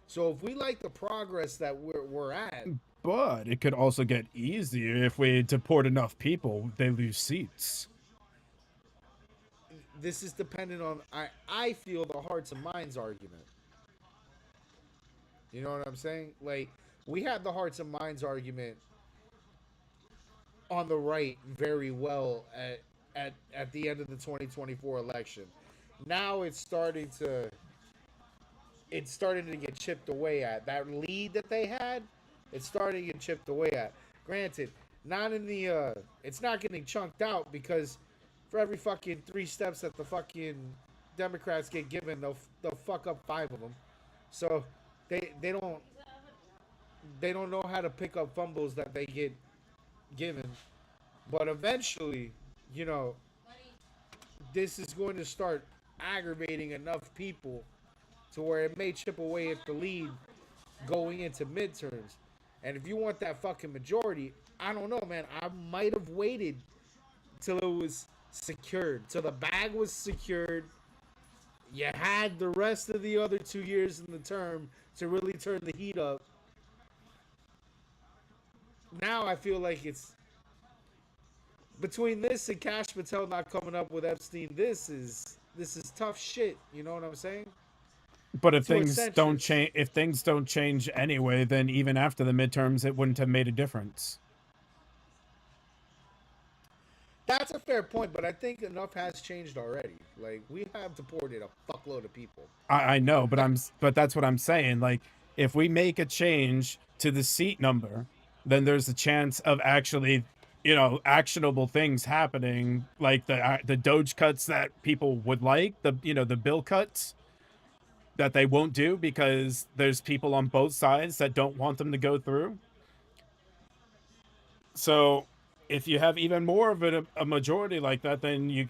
So if we like the progress that we're at, But it could also get easier if we deport enough people, they lose seats. this is dependent on, I feel, the hearts and minds argument. You know what I'm saying? Like, we had the hearts and minds argument on the right very well at the end of the 2024 election. Now it's starting to get chipped away at. That lead that they had, it's starting to get chipped away at. Granted, not in the it's not getting chunked out, because for every fucking 3 steps that the fucking Democrats get given, they'll fuck up 5 of them. So they don't know how to pick up fumbles that they get given. But eventually, you know, this is going to start aggravating enough people to where it may chip away at the lead going into midterms. And if you want that fucking majority, I don't know, man. I might have waited till it was secured, till the bag was secured. You had the rest of the other 2 years in the term to really turn the heat up. Now I feel like it's between this and Kash Patel not coming up with Epstein. This is tough shit. You know what I'm saying? But if things don't change anyway, then even after the midterms, it wouldn't have made a difference. That's a fair point, but I think enough has changed already. Like, we have deported a fuckload of people. I know, but that's what I'm saying. Like, if we make a change to the seat number, then there's a chance of actually, you know, actionable things happening, like the Doge cuts that people would like, the bill cuts that they won't do because there's people on both sides that don't want them to go through. So if you have even more of a majority like that, then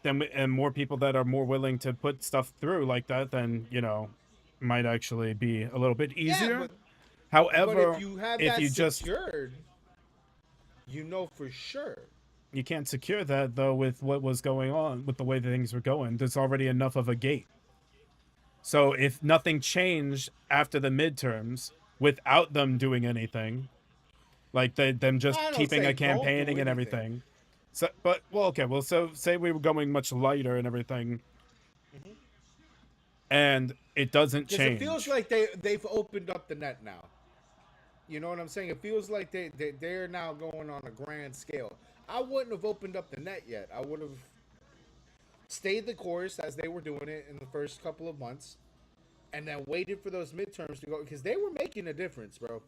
and more people that are more willing to put stuff through like that, then, you know, might actually be a little bit easier. Yeah, However, but if you have that secured, you know for sure. You can't secure that, though, with what was going on, with the way things were going. There's already enough of a gate. So if nothing changed after the midterms without them doing anything, like them just keeping a campaigning and everything. So, so say we were going much lighter and everything, and it doesn't change. It feels like they've opened up the net now. You know what I'm saying? It feels like they're now going on a grand scale. I wouldn't have opened up the net yet. I would have stayed the course as they were doing it in the first couple of months, and then waited for those midterms to go, because they were making a difference, bro.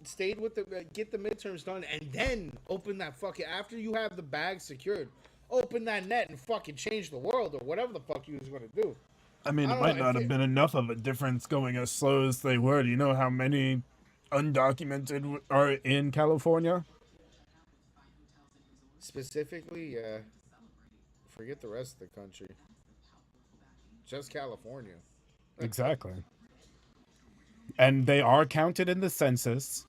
Stayed with get the midterms done, and then open that fucking, after you have the bag secured, open that net and fucking change the world or whatever the fuck you was gonna do. I mean, it might not have been enough of a difference going as slow as they were. Do you know how many undocumented are in California? Specifically, yeah. Forget the rest of the country. Just California. Exactly. And they are counted in the census,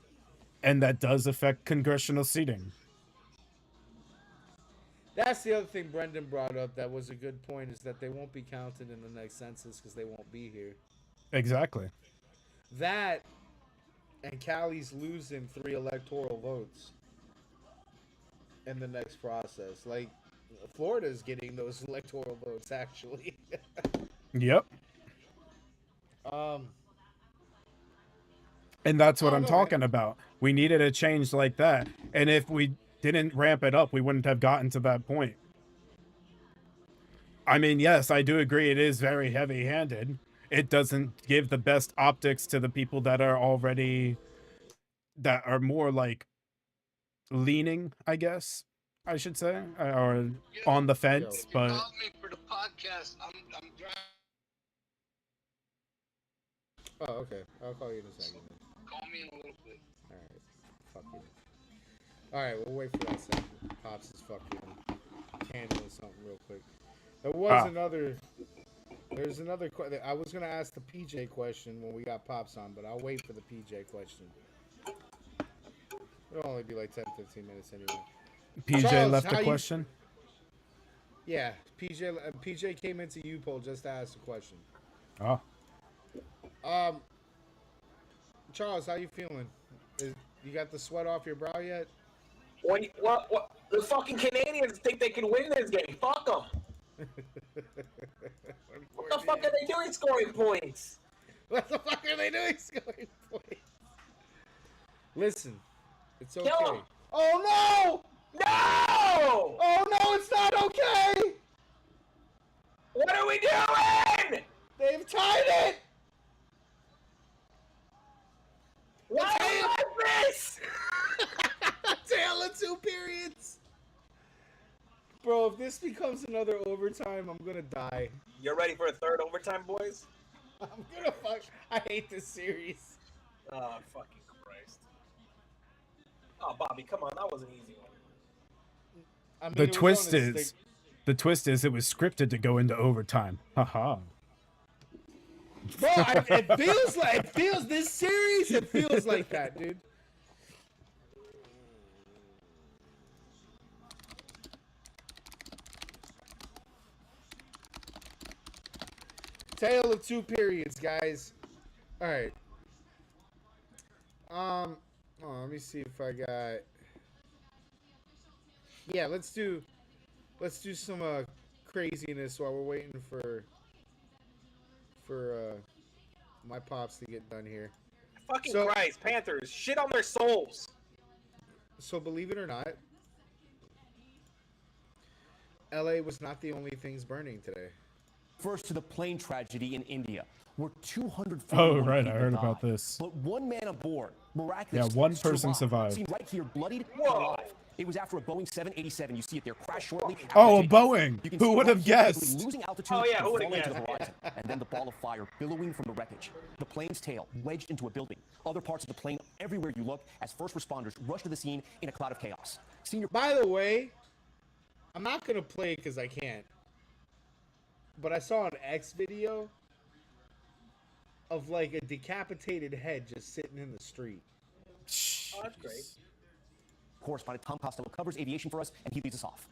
and that does affect congressional seating. That's the other thing Brendan brought up that was a good point, is that they won't be counted in the next census because they won't be here. Exactly. That, and Cali's losing 3 electoral votes in the next process. Like, Florida's getting those electoral votes, actually. Yep. And that's what I'm talking about. We needed a change like that. And if we didn't ramp it up, we wouldn't have gotten to that point. I mean, yes, I do agree it is very heavy-handed. It doesn't give the best optics to the people that are already, that are more like leaning, I guess I should say, or on the fence, but Call me for the podcast. I'm driving. Oh, okay. I'll call you in a second. Call me in a little bit. Alright. Fuck you. Alright, we'll wait for that second. Pops is fucking handling something real quick. There was another... There's another question. I was going to ask the PJ question when we got Pops on, but I'll wait for the PJ question. It'll only be like 10, 15 minutes anyway. PJ Charles, left a how question? Yeah, PJ came into U-Poll just to ask a question. Oh. Charles, how you feeling? You got the sweat off your brow yet? What? The fucking Canadians think they can win this game. Fuck them. What the fuck are they doing scoring points? What the fuck are they doing scoring points? Listen, it's okay. Kill 'em. Oh no! No! Oh no, it's not okay! What are we doing? They've tied it! Why do you like this? Tale of 2 periods! Bro, if this becomes another overtime, I'm gonna die. You're ready for a third overtime, boys? I'm gonna fuck. I hate this series. Oh, fucking Christ. Oh, Bobby, come on. That was an easy one. I mean, The twist is it was scripted to go into overtime. Haha. Bro, it feels this series, it feels like that, dude. Tale of 2 periods, guys. All right. Let me see if I got. Yeah, let's do some craziness while we're waiting for my Pops to get done here. Fucking Christ, Panthers, shit on their souls. So believe it or not, LA was not the only things burning today. First to the plane tragedy in India, where 241 Oh, right, I people heard died. about this. But one man aboard miraculously one person survived. Seen right here, bloodied and alive. It was after a Boeing 787. You see it there, crashed shortly. after Oh, a takeoff. Boeing. You can Who see would right have here quickly guessed? losing altitude Oh, yeah, and who would have falling to the guessed? horizon. And then the ball of fire billowing from the wreckage. The plane's tail wedged into a building. Other parts of the plane everywhere you look as first responders rush to the scene in a cloud of chaos. By the way, I'm not gonna play because I can't. But I saw an X video of like a decapitated head just sitting in the street. Oh, that's great. Correspondent Tom Costello covers aviation for us, and he leads us off.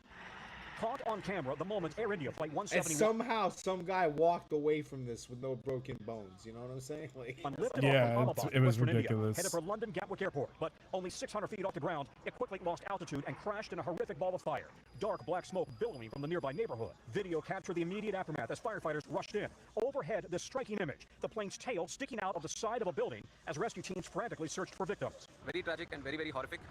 Caught on camera the moment Air India Flight And 171 somehow some guy walked away from this with no broken bones. You know what I'm saying? Like, lifted Yeah, off from Allahabad, it was Western India, ridiculous. headed for London Gatwick Airport, but only 600 feet off the ground, it quickly lost altitude and crashed in a horrific ball of fire. Dark black smoke billowing from the nearby neighborhood. Video captured the immediate aftermath as firefighters rushed in. Overhead, this striking image, the plane's tail sticking out of the side of a building as rescue teams frantically searched for victims. Very tragic and very, very horrific.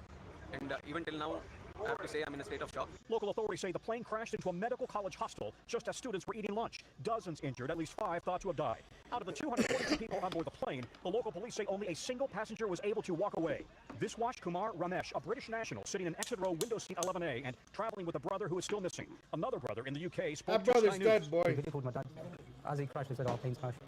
And even till now, I have to say I'm in a state of shock. Local authorities say the plane crashed into a medical college hostel just as students were eating lunch. Dozens injured, at least 5 thought to have died. Out of the 242 people on board the plane, the local police say only a single passenger was able to walk away. Viswash Kumar Ramesh, a British national, sitting in exit row window seat 11A and traveling with a brother who is still missing. Another brother in the UK spoke That to brother's Sky dead, News. boy. He called my dad. As he crashed, he said, "Oh, planes crashed."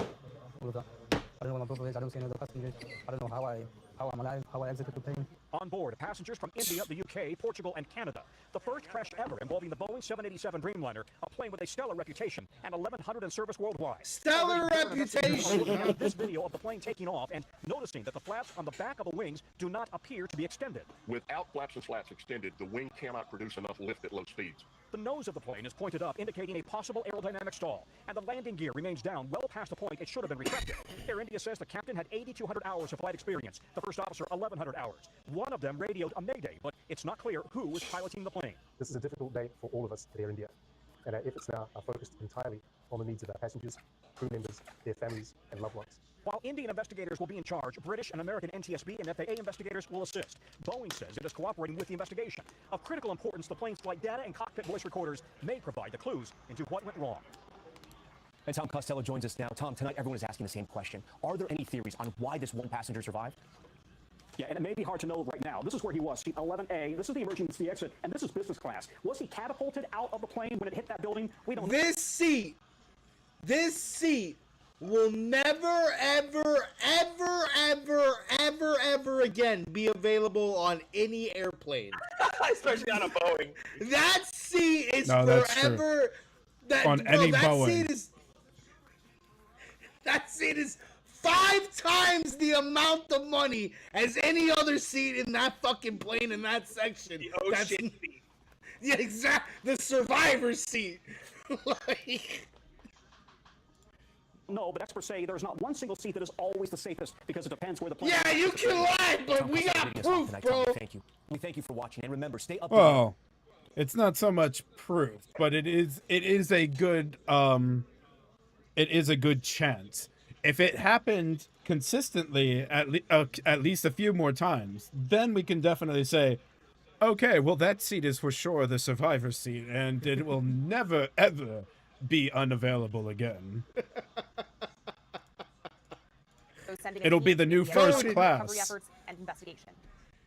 All of that. I don't know where my brother is. I don't see any other passengers. I don't know how I'm alive, how I exited the plane. On board, passengers from India, the UK, Portugal, and Canada. The first crash ever involving the Boeing 787 Dreamliner, a plane with a stellar reputation and 1,100 in service worldwide. Stellar reputation! Looking at this video of the plane taking off and noticing that the flaps on the back of the wings do not appear to be extended. Without flaps and slats extended, the wing cannot produce enough lift at low speeds. The nose of the plane is pointed up, indicating a possible aerodynamic stall, and the landing gear remains down well past the point it should have been retracted. Air India says the captain had 8,200 hours of flight experience, the first officer 1,100 hours. One of them radioed a mayday, but it's not clear who was piloting the plane. This is a difficult day for all of us at Air India, and our efforts now are focused entirely on the needs of our passengers, crew members, their families, and loved ones. While Indian investigators will be in charge, British and American NTSB and FAA investigators will assist. Boeing says it is cooperating with the investigation. Of critical importance, the plane's flight data and cockpit voice recorders may provide the clues into what went wrong. And Tom Costello joins us now. Tom, tonight everyone is asking the same question. Are there any theories on why this one passenger survived? Yeah, and it may be hard to know right now. This is where he was, seat 11A. This is the emergency exit, and this is business class. Was he catapulted out of the plane when it hit that building? We don't know. This seat will never, ever, ever, ever, ever, ever again be available on any airplane. Especially on a Boeing. That seat is No, that's forever. That, On bro, any that Boeing. seat is 5 times the amount of money as any other seat in that fucking plane in that section. That's seat. Yeah, exactly. The survivor seat. Like. No, but experts say there's not one single seat that is always the safest because it depends where the plane. Yeah, you can lie, but we got proof, bro. Thank you. We thank you for watching, and remember, stay up. Well, it's not so much proof, but it is a good chance. If it happened consistently at least a few more times, then we can definitely say, okay, well, that seat is for sure the survivor seat, and it will never ever be unavailable again. It'll be the new first class. Recovery efforts and investigation.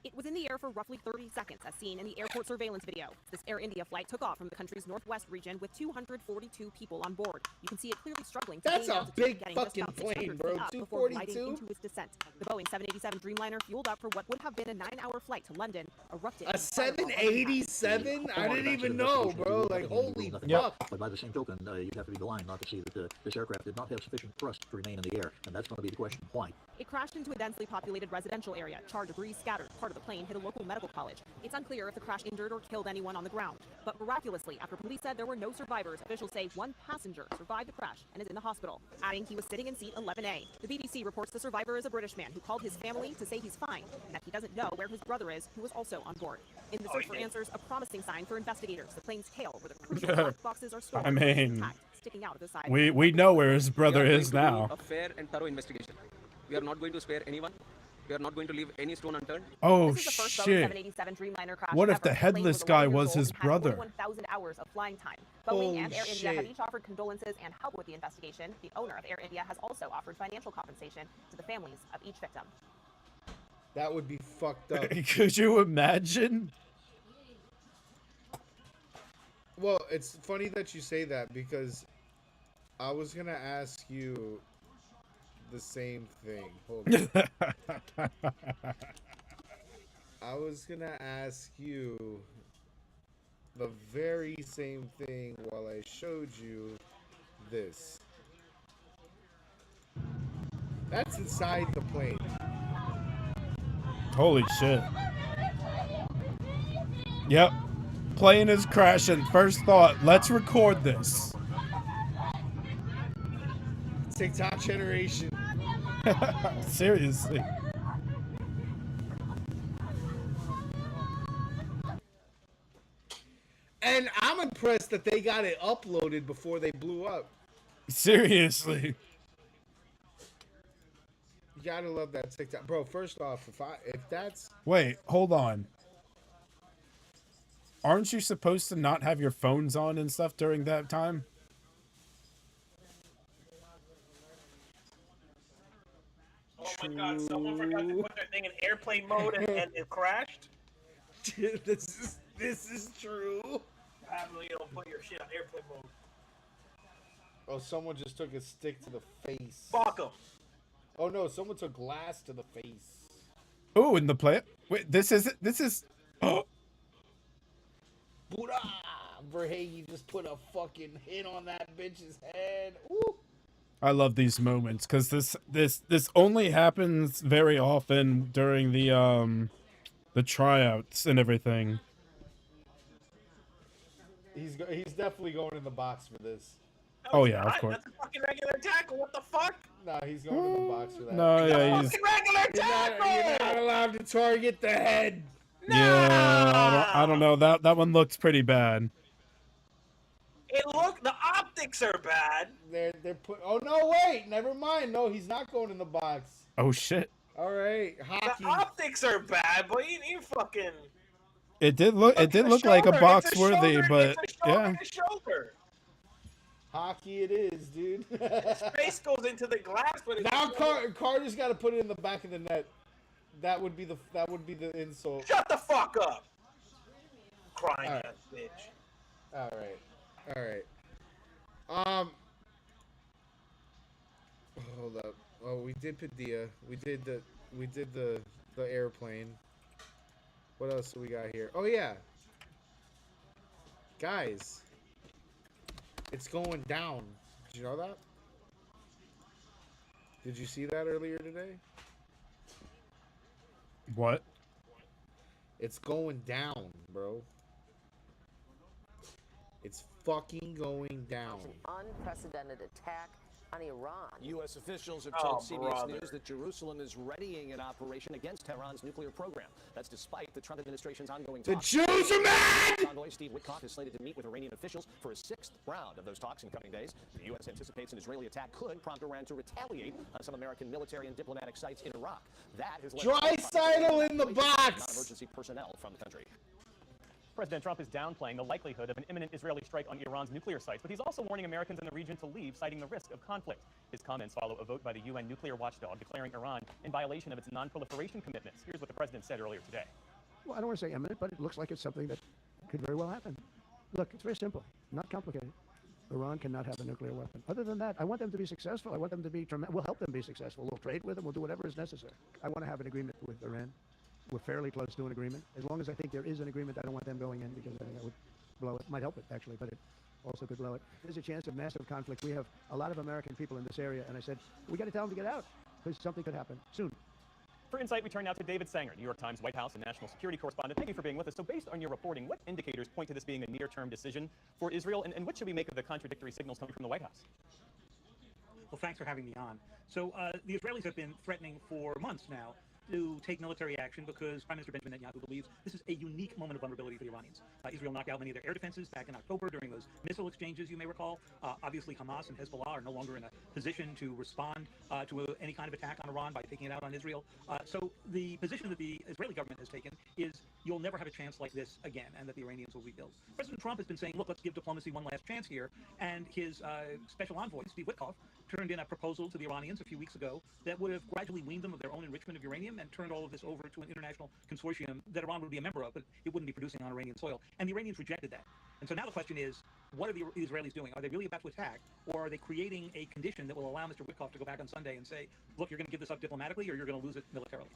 It was in the air for roughly 30 seconds, as seen in the airport surveillance video. This Air India flight took off from the country's northwest region with 242 people on board. You can see it clearly struggling to That's gain a altitude, big getting just fucking about plane, 600 bro. feet up before gliding 242? into its descent. The Boeing 787 Dreamliner fueled up for what would have been a 9-hour flight to London, erupted. A 787? I didn't even know, bro. Like, holy fuck. But by the same token, you'd have to be blind not to see that this aircraft did not have sufficient thrust to remain in the air, and that's going to be the question: why? It crashed into a densely populated residential area. Charred debris scattered. Part of the plane hit a local medical college. It's unclear if the crash injured or killed anyone on the ground. But miraculously, after police said there were no survivors, officials say one passenger survived the crash and is in the hospital, adding he was sitting in seat 11A. The BBC reports the survivor is a British man who called his family to say he's fine and that he doesn't know where his brother is, who was also on board. In the search for answers, a promising sign for investigators. The plane's tail, where the crucial black boxes are stored, I mean, intact, sticking out of the side. we know where his brother We are is going to do now. a fair and thorough investigation. We are not going to spare anyone. We are not going to leave any stone unturned. Oh, This is the first Boeing shit. 787 Dreamliner crash What if ever. the plane headless was 11 guy years was old his and had brother? 41,000 hours of flying time. Boeing and Holy Air India have shit. each offered condolences and help with the investigation. The owner of Air India has also offered financial compensation to the families of each victim. That would be fucked up. Could you imagine? Well, it's funny that you say that because I was gonna ask you the same thing. Hold on. I was gonna ask you the very same thing while I showed you this. That's inside the plane. Holy shit. Yep. Plane is crashing. First thought, let's record this. TikTok generation. Seriously. And I'm impressed that they got it uploaded before they blew up. Seriously. You gotta love that TikTok, bro. First off, if that's Wait, hold on. Aren't you supposed to not have your phones on and stuff during that time? Oh my God! Someone forgot to put their thing in airplane mode and it crashed. This is true. Probably you don't put your shit on airplane mode. Oh, someone just took a stick to the face. Fuck 'em. Oh no, someone took glass to the face. Oh, in the play. Wait, this is. Oh, Buddha! Verhage just put a fucking hit on that bitch's head. Ooh. I love these moments because this only happens very often during the tryouts and everything. He's definitely going in the box for this. Oh yeah, of course. That's a fucking regular tackle. What the fuck? Nah, he's going in the box for that. No, yeah, he's. Fucking regular tackle. You're not allowed to target the head. Yeah, I don't know. That one looks pretty bad. The optics are bad. They're put. Oh no, wait, never mind. No, he's not going in the box. Oh shit! All right, hockey. The optics are bad, but you fucking. It did look like a box worthy, but yeah. Hockey it is, dude. His face goes into the glass, but now Carter's got to put it in the back of the net. That would be the insult. Shut the fuck up, crying ass bitch. All right. Hold up. Oh, we did Padilla. We did the airplane. What else do we got here? Oh yeah, guys, it's going down. Did you know that? Did you see that earlier today? What? It's going down, bro. It's fucking going down. Unprecedented attack on Iran. U.S. officials have told CBS News that Jerusalem is readying an operation against Tehran's nuclear program. That's despite the Trump administration's ongoing talks. The Jews are mad! Envoy Steve Witkoff is slated to meet with Iranian officials for a sixth round of those talks in coming days. The U.S. anticipates an Israeli attack could prompt Iran to retaliate on some American military and diplomatic sites in Iraq. That has led Dreisaitl in the box! Non-emergency personnel from the country. President Trump is downplaying the likelihood of an imminent Israeli strike on Iran's nuclear sites, but he's also warning Americans in the region to leave, citing the risk of conflict. His comments follow a vote by the UN nuclear watchdog declaring Iran in violation of its non-proliferation commitments. Here's what the president said earlier today. Well, I don't want to say imminent, but it looks like it's something that could very well happen. Look, it's very simple, not complicated. Iran cannot have a nuclear weapon. Other than that, I want them to be successful. I want them to be tremendous. We'll help them be successful. We'll trade with them. We'll do whatever is necessary. I want to have an agreement with Iran. We're fairly close to an agreement. As long as I think there is an agreement, I don't want them going in because I think that would blow it. Might help it, actually, but it also could blow it. There's a chance of massive conflict. We have a lot of American people in this area, and I said, we got to tell them to get out because something could happen soon. For insight, we turn now to David Sanger, New York Times White House and national security correspondent. Thank you for being with us. So based on your reporting, what indicators point to this being a near-term decision for Israel, and what should we make of the contradictory signals coming from the White House? Well, thanks for having me on. So the Israelis have been threatening for months now to take military action because Prime Minister Benjamin Netanyahu believes this is a unique moment of vulnerability for the Iranians. Israel knocked out many of their air defenses back in October during those missile exchanges, you may recall. Obviously, Hamas and Hezbollah are no longer in a position to respond to any kind of attack on Iran by taking it out on Israel. So the position that the Israeli government has taken is you'll never have a chance like this again, and that the Iranians will rebuild. President Trump has been saying, look, let's give diplomacy one last chance here, and his special envoy, Steve Witkoff, turned in a proposal to the Iranians a few weeks ago that would have gradually weaned them of their own enrichment of uranium and turned all of this over to an international consortium that Iran would be a member of, but it wouldn't be producing on Iranian soil. And the Iranians rejected that. And so now the question is, what are the Israelis doing? Are they really about to attack, or are they creating a condition that will allow Mr. Witkoff to go back on Sunday and say, look, you're going to give this up diplomatically, or you're going to lose it militarily?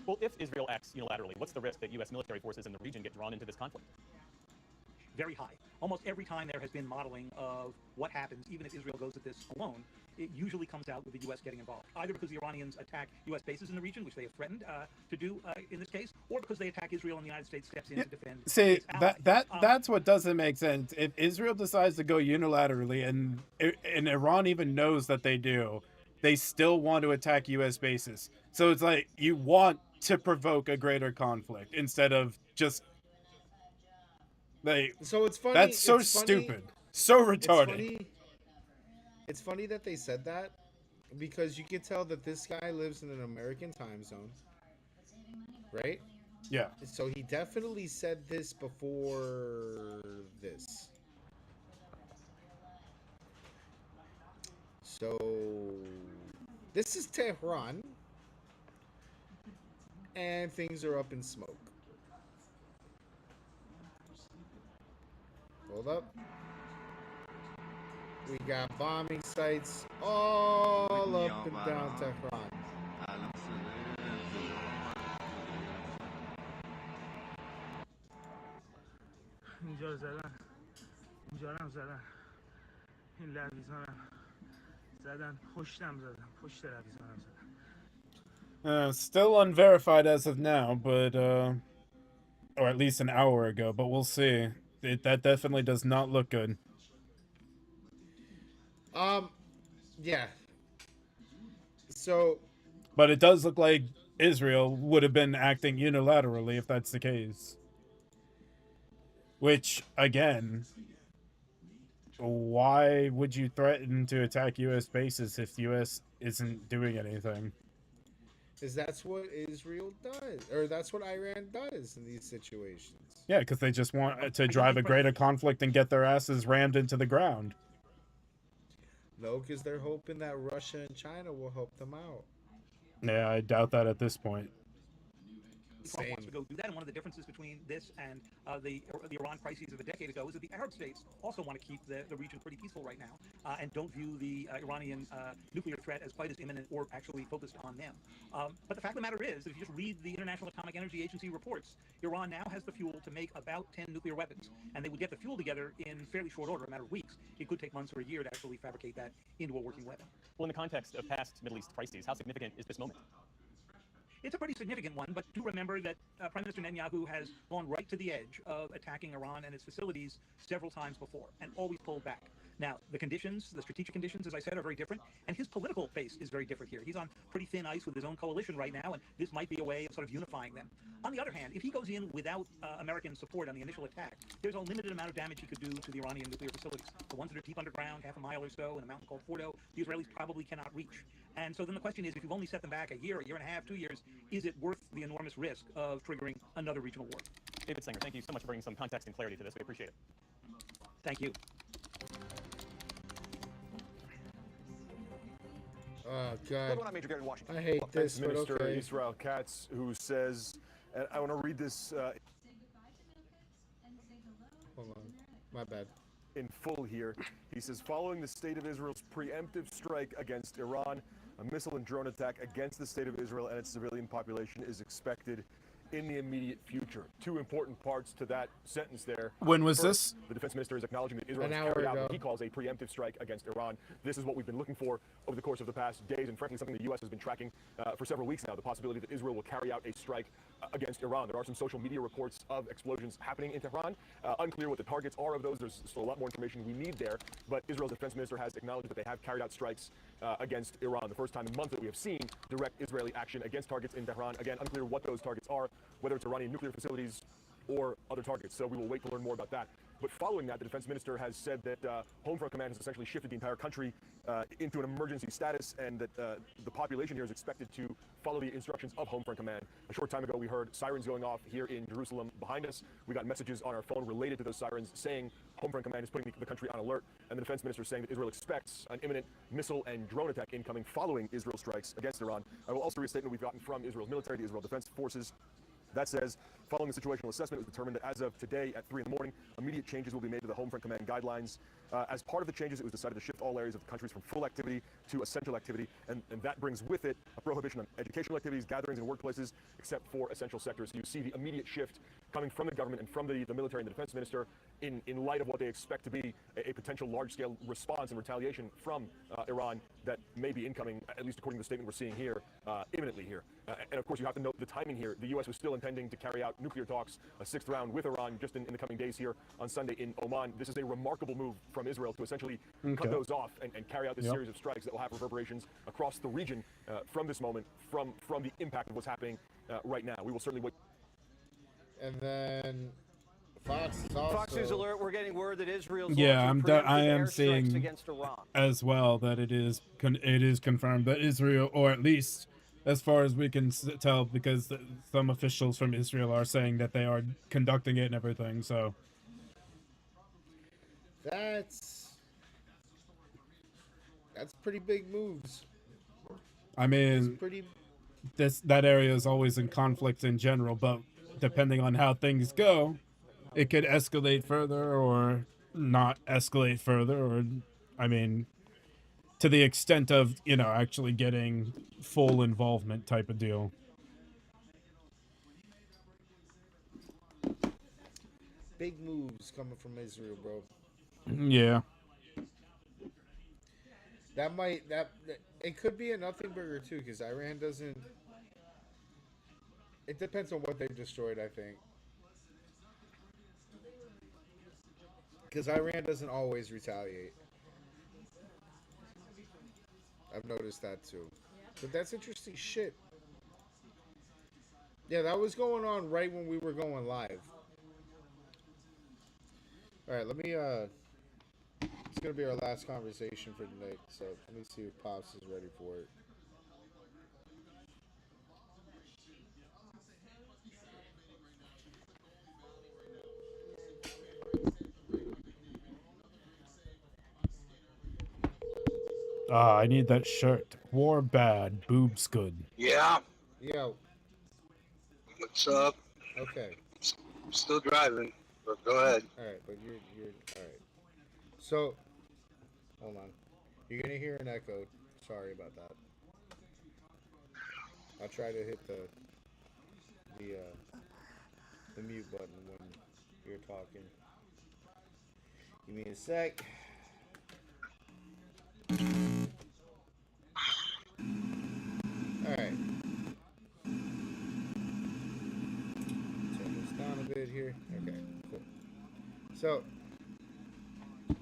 Well, if Israel acts unilaterally, what's the risk that U.S. military forces in the region get drawn into this conflict? Very high. Almost every time there has been modeling of what happens, even if Israel goes at this alone, it usually comes out with the U.S. getting involved, either because the Iranians attack U.S. bases in the region, which they have threatened to do in this case, or because they attack Israel and the United States steps in to defend. See, that's what doesn't make sense. If Israel decides to go unilaterally, and Iran even knows that they do, they still want to attack U.S. bases. So it's like you want to provoke a greater conflict instead of just. So it's funny. That's so stupid, so retarded. It's funny that they said that because you can tell that this guy lives in an American time zone, right? Yeah. So he definitely said this before this. So this is Tehran. and things are up in smoke. Hold up. We got bombing sites all up and down Tehran. اینجا رو زدن، اینجا رو هم زدن، این لویزان هم زدن، پشتم زدن، پشت لویزان هم زدن. Still unverified as of now, but or at least an hour ago, but we'll see. That definitely does not look good. Yeah. So, but it does look like Israel would have been acting unilaterally if that's the case. Which, again, why would you threaten to attack U.S. bases if the U.S. isn't doing anything? Because that's what Israel does, or that's what Iran does in these situations. Yeah, because they just want to drive a greater conflict and get their asses rammed into the ground. No, because they're hoping that Russia and China will help them out. Yeah, I doubt that at this point. Trump wants to go do that, and one of the differences between this and the Iran crises of a decade ago is that the Arab states also want to keep the region pretty peaceful right now, and don't view the Iranian nuclear threat as quite as imminent or actually focused on them. But the fact of the matter is that if you just read the International Atomic Energy Agency reports, Iran now has the fuel to make about 10 nuclear weapons, and they would get the fuel together in fairly short order, a matter of weeks. It could take months or a year to actually fabricate that into a working weapon. Well, in the context of past Middle East crises, how significant is this moment? It's a pretty significant one, but do remember that Prime Minister Netanyahu has gone right to the edge of attacking Iran and its facilities several times before, and always pulled back. Now, the conditions, the strategic conditions, as I said, are very different, and his political base is very different here. He's on pretty thin ice with his own coalition right now, and this might be a way of sort of unifying them. On the other hand, if he goes in without American support on the initial attack, there's a limited amount of damage he could do to the Iranian nuclear facilities. The ones that are deep underground, half a mile or so, in a mountain called Fordo, the Israelis probably cannot reach. And so then the question is, if you've only set them back a year and a half, 2 years, is it worth the enormous risk of triggering another regional war? David Singer, thank you so much for bringing some context and clarity to this. We appreciate it. Thank you. Oh, God. Look, Major Gary Washington. I hate this, but Minister okay. Israel Katz, who says, and I want to read this Hold on. My bad. in full here. He says, following the State of Israel's preemptive strike against Iran, a missile and drone attack against the State of Israel and its civilian population is expected in the immediate future. Two important parts to that sentence there. When was First, the defense minister is acknowledging that Israel An has hour carried out ago. what he calls a preemptive strike against Iran. This is what we've been looking for over the course of the past days, and frankly something the U.S. has been tracking for several weeks now, the possibility that Israel will carry out a strike against Iran. There are some social media reports of explosions happening in Tehran. Unclear what the targets are of those. There's still a lot more information we need there, but Israel's defense minister has acknowledged that they have carried out strikes against Iran. The first time in months that we have seen direct Israeli action against targets in Tehran. Again, unclear what those targets are, whether it's Iranian nuclear facilities or other targets. So we will wait to learn more about that. But following that, the defense minister has said that Home Front Command has essentially shifted the entire country into an emergency status, and that the population here is expected to follow the instructions of Home Front Command. A short time ago, we heard sirens going off here in Jerusalem behind us. We got messages on our phone related to those sirens saying Home Front Command is putting the country on alert, and the defense minister is saying that Israel expects an imminent missile and drone attack incoming following Israel strikes against Iran. I will also read a statement we've gotten from Israel's military, the Israel Defense Forces, that says, following the situational assessment, it was determined that as of today at 3 in the morning, immediate changes will be made to the Home Front Command guidelines. As part of the changes, it was decided to shift all areas of the countries from full activity to essential activity, and that brings with it a prohibition on educational activities, gatherings, and workplaces, except for essential sectors. You see the immediate shift coming from the government and from the military and the defense minister in light of what they expect to be a potential large-scale response and retaliation from Iran that may be incoming, at least according to the statement we're seeing here, imminently here. And of course, you have to note the timing here. The U.S. was still intending to carry out nuclear talks, a 6th round with Iran, just in the coming days here on Sunday in Oman. This is a remarkable move from Israel to essentially cut those off and carry out this series of strikes that will have reverberations across the region from this moment, from the impact of what's happening right now. We will certainly wait. And then Fox is also... Fox News alert, we're getting word that Israel's Yeah, I am airstrikes seeing against Iran. as well that it is confirmed that Israel, or at least as far as we can tell, because some officials from Israel are saying that they are conducting it and everything. So That's pretty big moves. I mean, Pretty that area is always in conflict in general, but depending on how things go, it could escalate further or not escalate further, or I mean, to the extent of, you know, actually getting full involvement type of deal. Big moves coming from Israel, bro. Yeah. It could be a nothing burger too, because Iran doesn't. It depends on what they've destroyed, I think. Because Iran doesn't always retaliate. I've noticed that too. But that's interesting shit. Yeah, that was going on right when we were going live. Alright, let me, it's going to be our last conversation for tonight, so let me see if Pops is ready for it. I need that shirt. War bad, boobs good. Yeah. Yo. What's up? Okay. I'm still driving, but go ahead. Alright, but you're alright. So, hold on. You're gonna hear an echo. Sorry about that. I'll try to hit the mute button when you're talking. Give me a sec. Alright. Turn this down a bit here. Okay, cool. So,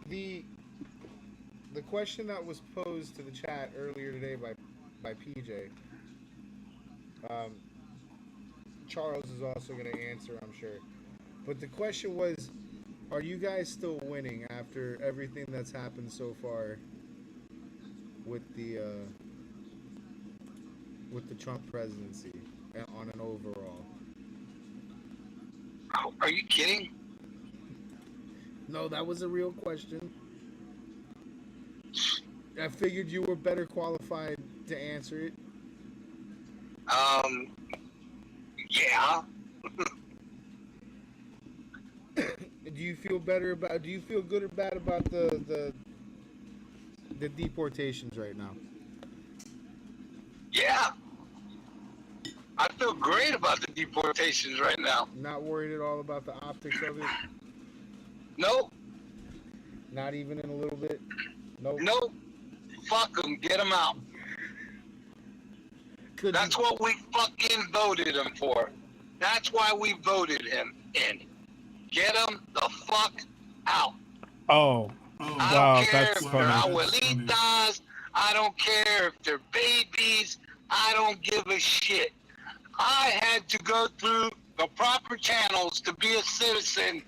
the question that was posed to the chat earlier today by PJ, Charles is also going to answer, I'm sure. But the question was, are you guys still winning after everything that's happened so far with the Trump presidency on an overall? Are you kidding? No, that was a real question. I figured you were better qualified to answer it. Yeah. Do you feel better about? Do you feel good or bad about the deportations right now? Yeah. I feel great about the deportations right now. Not worried at all about the optics of it? Nope. Not even in a little bit? Nope. Nope. Fuck them. Get them out. That's what we fucking voted him for. That's why we voted him in. Get them the fuck out. Oh, wow, that's They're funny. abuelitas. I don't care if they're babies. I don't give a shit. I had to go through the proper channels to be a citizen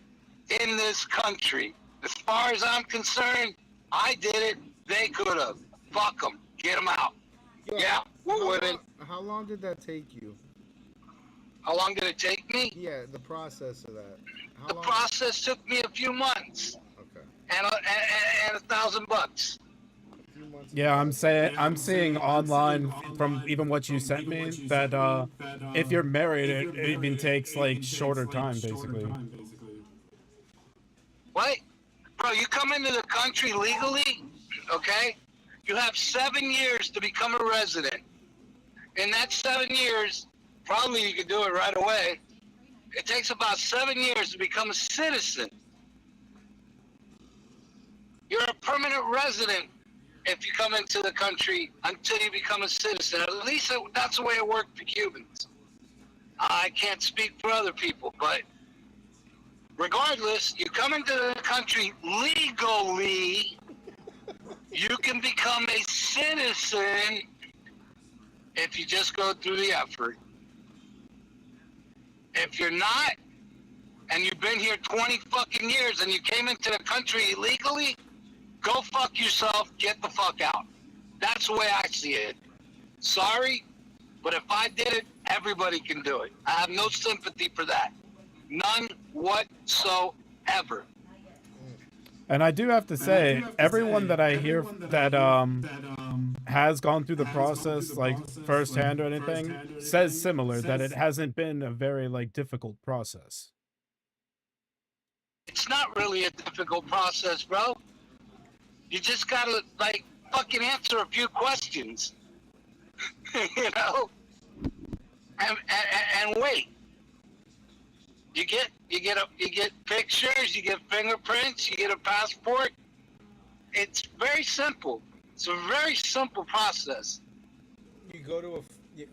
in this country. As far as I'm concerned, I did it. They could have. Fuck them. Get them out. Yo, Yeah, we're winning. How long did that take you? How long did it take me? Yeah, the process of that. The process took me a few months. Okay. And $1,000. Yeah, I'm seeing online from even what you sent me that if you're married, it even takes like shorter time, basically. What? Bro, you come into the country legally, okay? You have 7 years to become a resident. In that 7 years, probably you could do it right away. It takes about 7 years to become a citizen. You're a permanent resident if you come into the country until you become a citizen. At least that's the way it worked for Cubans. I can't speak for other people, but regardless, you come into the country legally, you can become a citizen if you just go through the effort. If you're not, and you've been here 20 fucking years and you came into the country illegally, go fuck yourself, get the fuck out. That's the way I see it. Sorry, but if I did it, everybody can do it. I have no sympathy for that. None whatsoever. And I do have to say, everyone that I hear that has gone through the process like firsthand or anything says similar that it hasn't been a very like difficult process. It's not really a difficult process, bro. You just gotta like fucking answer a few questions, you know, and wait. You get pictures, you get fingerprints, you get a passport. It's very simple. It's a very simple process. You go to a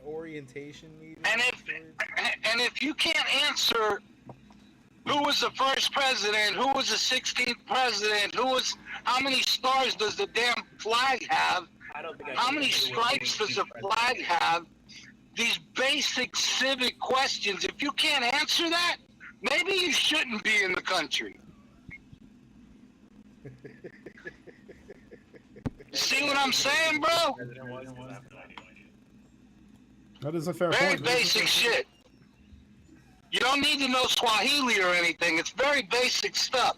orientation meeting. And if you can't answer who was the first president, who was the 16th president, how many stars does the damn flag have? How many stripes does the flag have? These basic civic questions. If you can't answer that, maybe you shouldn't be in the country. See what I'm saying, bro? That is a fair Very point. basic shit. You don't need to know Swahili or anything. It's very basic stuff.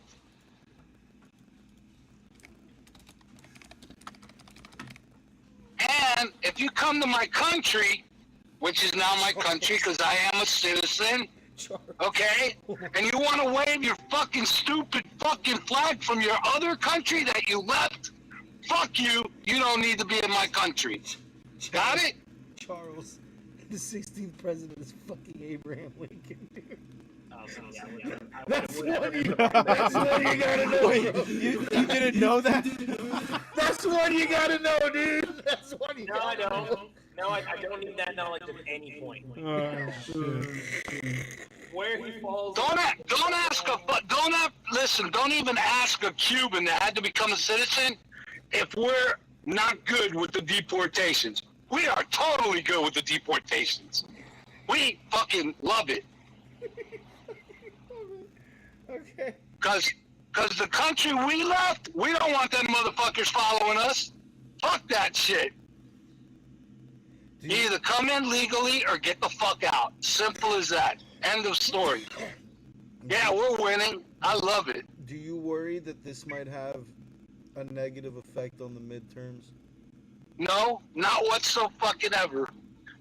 And if you come to my country, which is now my country because I am a citizen, okay, and you want to wave your fucking stupid fucking flag from your other country that you left, fuck you. You don't need to be in my country. Got it? Charles, the 16th president is fucking Abraham Lincoln, dude. That's what you gotta know. Wait, you didn't know that? That's what you gotta know, dude. That's what you I don't. No, I don't need that knowledge at any point. Where he falls. Don't even ask a Cuban that had to become a citizen if we're not good with the deportations. We are totally good with the deportations. We fucking love it. Okay. Cause the country we left, we don't want them motherfuckers following us. Fuck that shit. You either come in legally or get the fuck out. Simple as that. End of story. Yeah, we're winning. I love it. Do you worry that this might have a negative effect on the midterms? No, not whatsoever.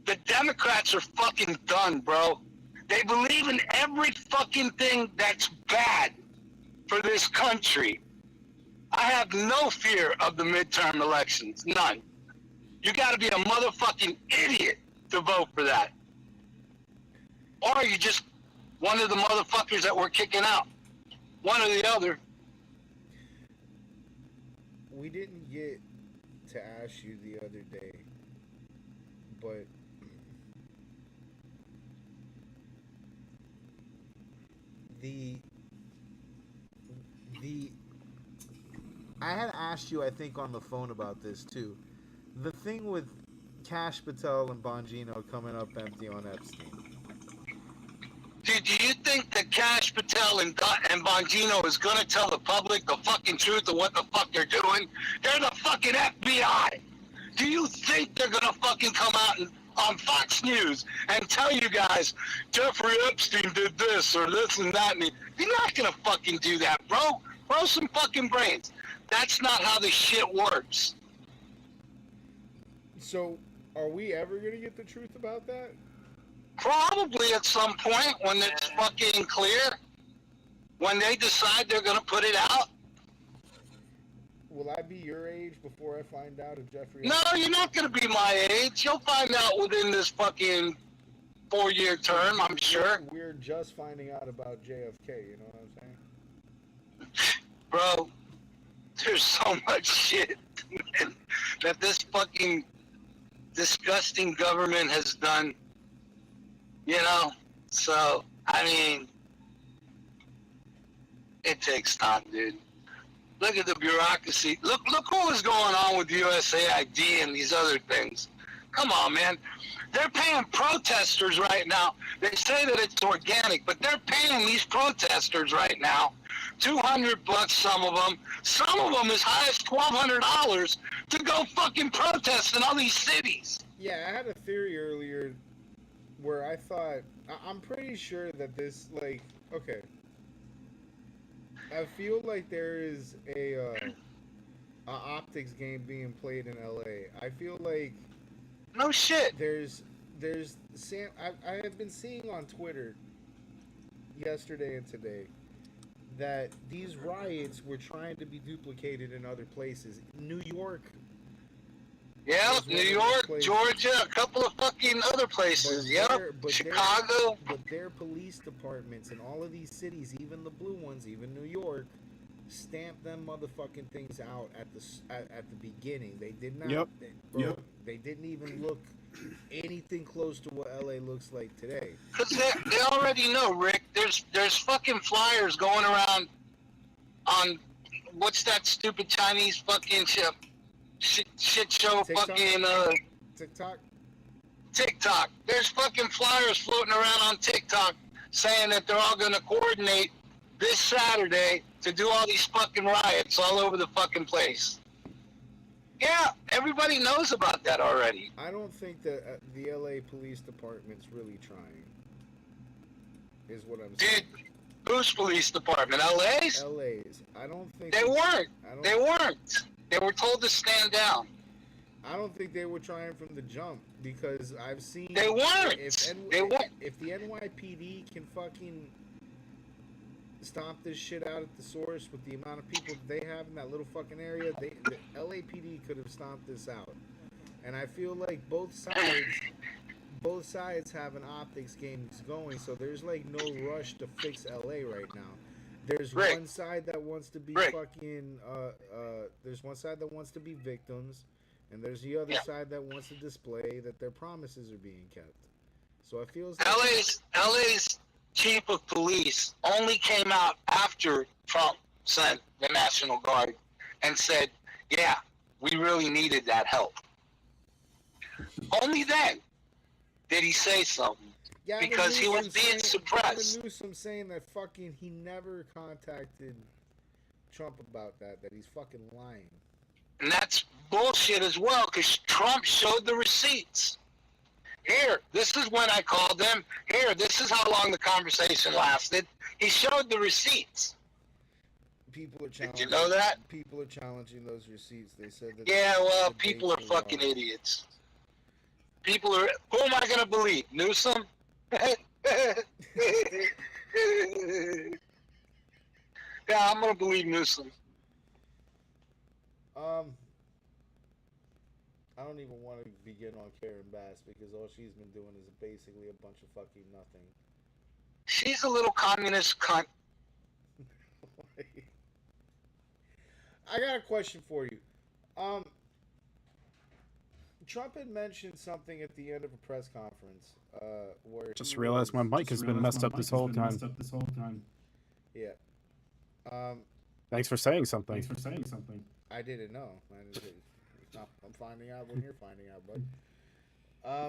The Democrats are fucking done, bro. They believe in every fucking thing that's bad for this country. I have no fear of the midterm elections. None. You gotta be a motherfucking idiot to vote for that. Or you just one of the motherfuckers that we're kicking out. One or the other. We didn't get to ask you the other day, but I had asked you, I think, on the phone about this too. The thing with Kash Patel and Bongino coming up empty on Epstein. Dude, do you think that Kash Patel and Bongino is gonna tell the public the fucking truth of what the fuck they're doing? They're the fucking FBI. Do you think they're gonna fucking come out on Fox News and tell you guys Jeffrey Epstein did this or this and that? And you're not gonna fucking do that, bro. Throw some fucking brains. That's not how this shit works. So, are we ever gonna get the truth about that? Probably at some point when it's fucking clear. When they decide they're gonna put it out. Will I be your age before I find out if Jeffrey... No, you're not gonna be my age. You'll find out within this fucking 4-year term, I'm sure. We're just finding out about JFK, you know what I'm saying? Bro, there's so much shit that this fucking disgusting government has done. You know? So, I mean, it takes time, dude. Look at the bureaucracy. Look what was going on with USAID and these other things. Come on, man. They're paying protesters right now. They say that it's organic, but they're paying these protesters right now $200, some of them as high as $1,200 to go fucking protest in all these cities. Yeah, I had a theory earlier where I thought, I'm pretty sure that this, like, okay. I feel like there is optics game being played in LA. I feel like no shit. There's Sam. I have been seeing on Twitter yesterday and today that these riots were trying to be duplicated in other places. New York. Yeah, New York, Georgia, a couple of fucking other places. Chicago. But their police departments in all of these cities, even the blue ones, even New York, stamped them motherfucking things out at the beginning. They did not. Yep. They didn't even look anything close to what LA looks like today. Because they already know, Rick. There's fucking flyers going around on what's that stupid Chinese fucking shit show TikTok? fucking TikTok. There's fucking flyers floating around on TikTok saying that they're all going to coordinate this Saturday to do all these fucking riots all over the fucking place. Yeah, everybody knows about that already. I don't think that the LA Police Department's really trying. Is what I'm saying. Whose police department? LA's? LA's. I don't think they weren't. They weren't. They were told to stand down. I don't think they were trying from the jump because I've seen. They weren't. They weren't. If the NYPD can fucking stomp this shit out at the source with the amount of people that they have in that little fucking area, the LAPD could have stomped this out. And I feel like both sides have an optics game going, so there's like no rush to fix LA right now. There's one side that wants to be fucking there's one side that wants to be victims, and there's the other side that wants to display that their promises are being kept. So it feels like LA's chief of police only came out after Trump sent the National Guard and said, yeah, we really needed that help. Only then did he say something. Because he was being suppressed. Gavin Newsom saying that fucking he never contacted Trump about that he's fucking lying. And that's bullshit as well, because Trump showed the receipts. Here, this is when I called them. Here, this is how long the conversation lasted. He showed the receipts. People are challenging. Did you know that? People are challenging those receipts. They said that. Yeah, well, people are fucking idiots. People are. Who am I gonna believe? Newsom? Yeah, I'm gonna believe Newsom. I don't even want to begin on Karen Bass because all she's been doing is basically a bunch of fucking nothing. She's a little communist cunt. I got a question for you. Trump had mentioned something at the end of a press conference where Just realized my mic has been messed up this whole time. Yeah. Thanks for saying something. I didn't know. I'm finding out when you're finding out, bud.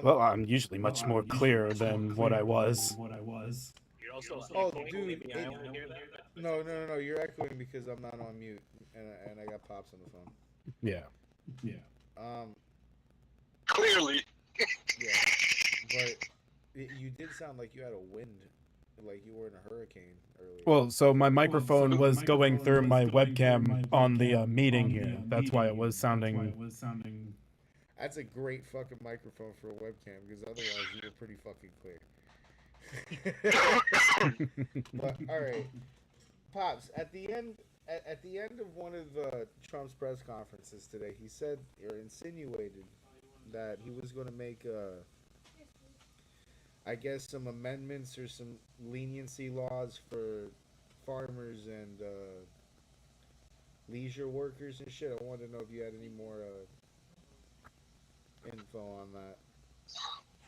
Well, I'm usually much more clear than what I was. You're also dude. No. You're echoing because I'm not on mute, and I got Pops on the phone. Yeah. Clearly. Yeah, but you did sound like you had a wind, like you were in a hurricane earlier. Well, so my microphone was going through my webcam on the meeting here. That's why it was sounding. That's a great fucking microphone for a webcam because otherwise you were pretty fucking clear. But all right, Pops. At the end of one of Trump's press conferences today, he said or insinuated that he was going to make I guess some amendments or some leniency laws for farmers and leisure workers and shit. I wanted to know if you had any more info on that,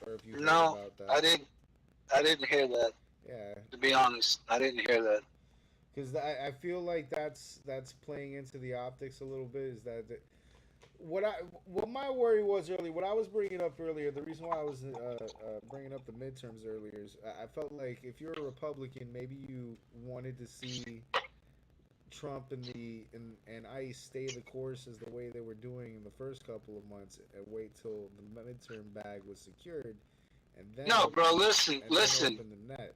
or if you heard about that. I didn't hear that. Yeah. To be honest, I didn't hear that. Because I feel like that's playing into the optics a little bit. Is that what my worry was earlier? What I was bringing up earlier, the reason why I was bringing up the midterms earlier is I felt like if you're a Republican, maybe you wanted to see Trump and ICE stay the course as the way they were doing in the first couple of months, and wait till the midterm bag was secured, and then no, bro. Listen. open the net.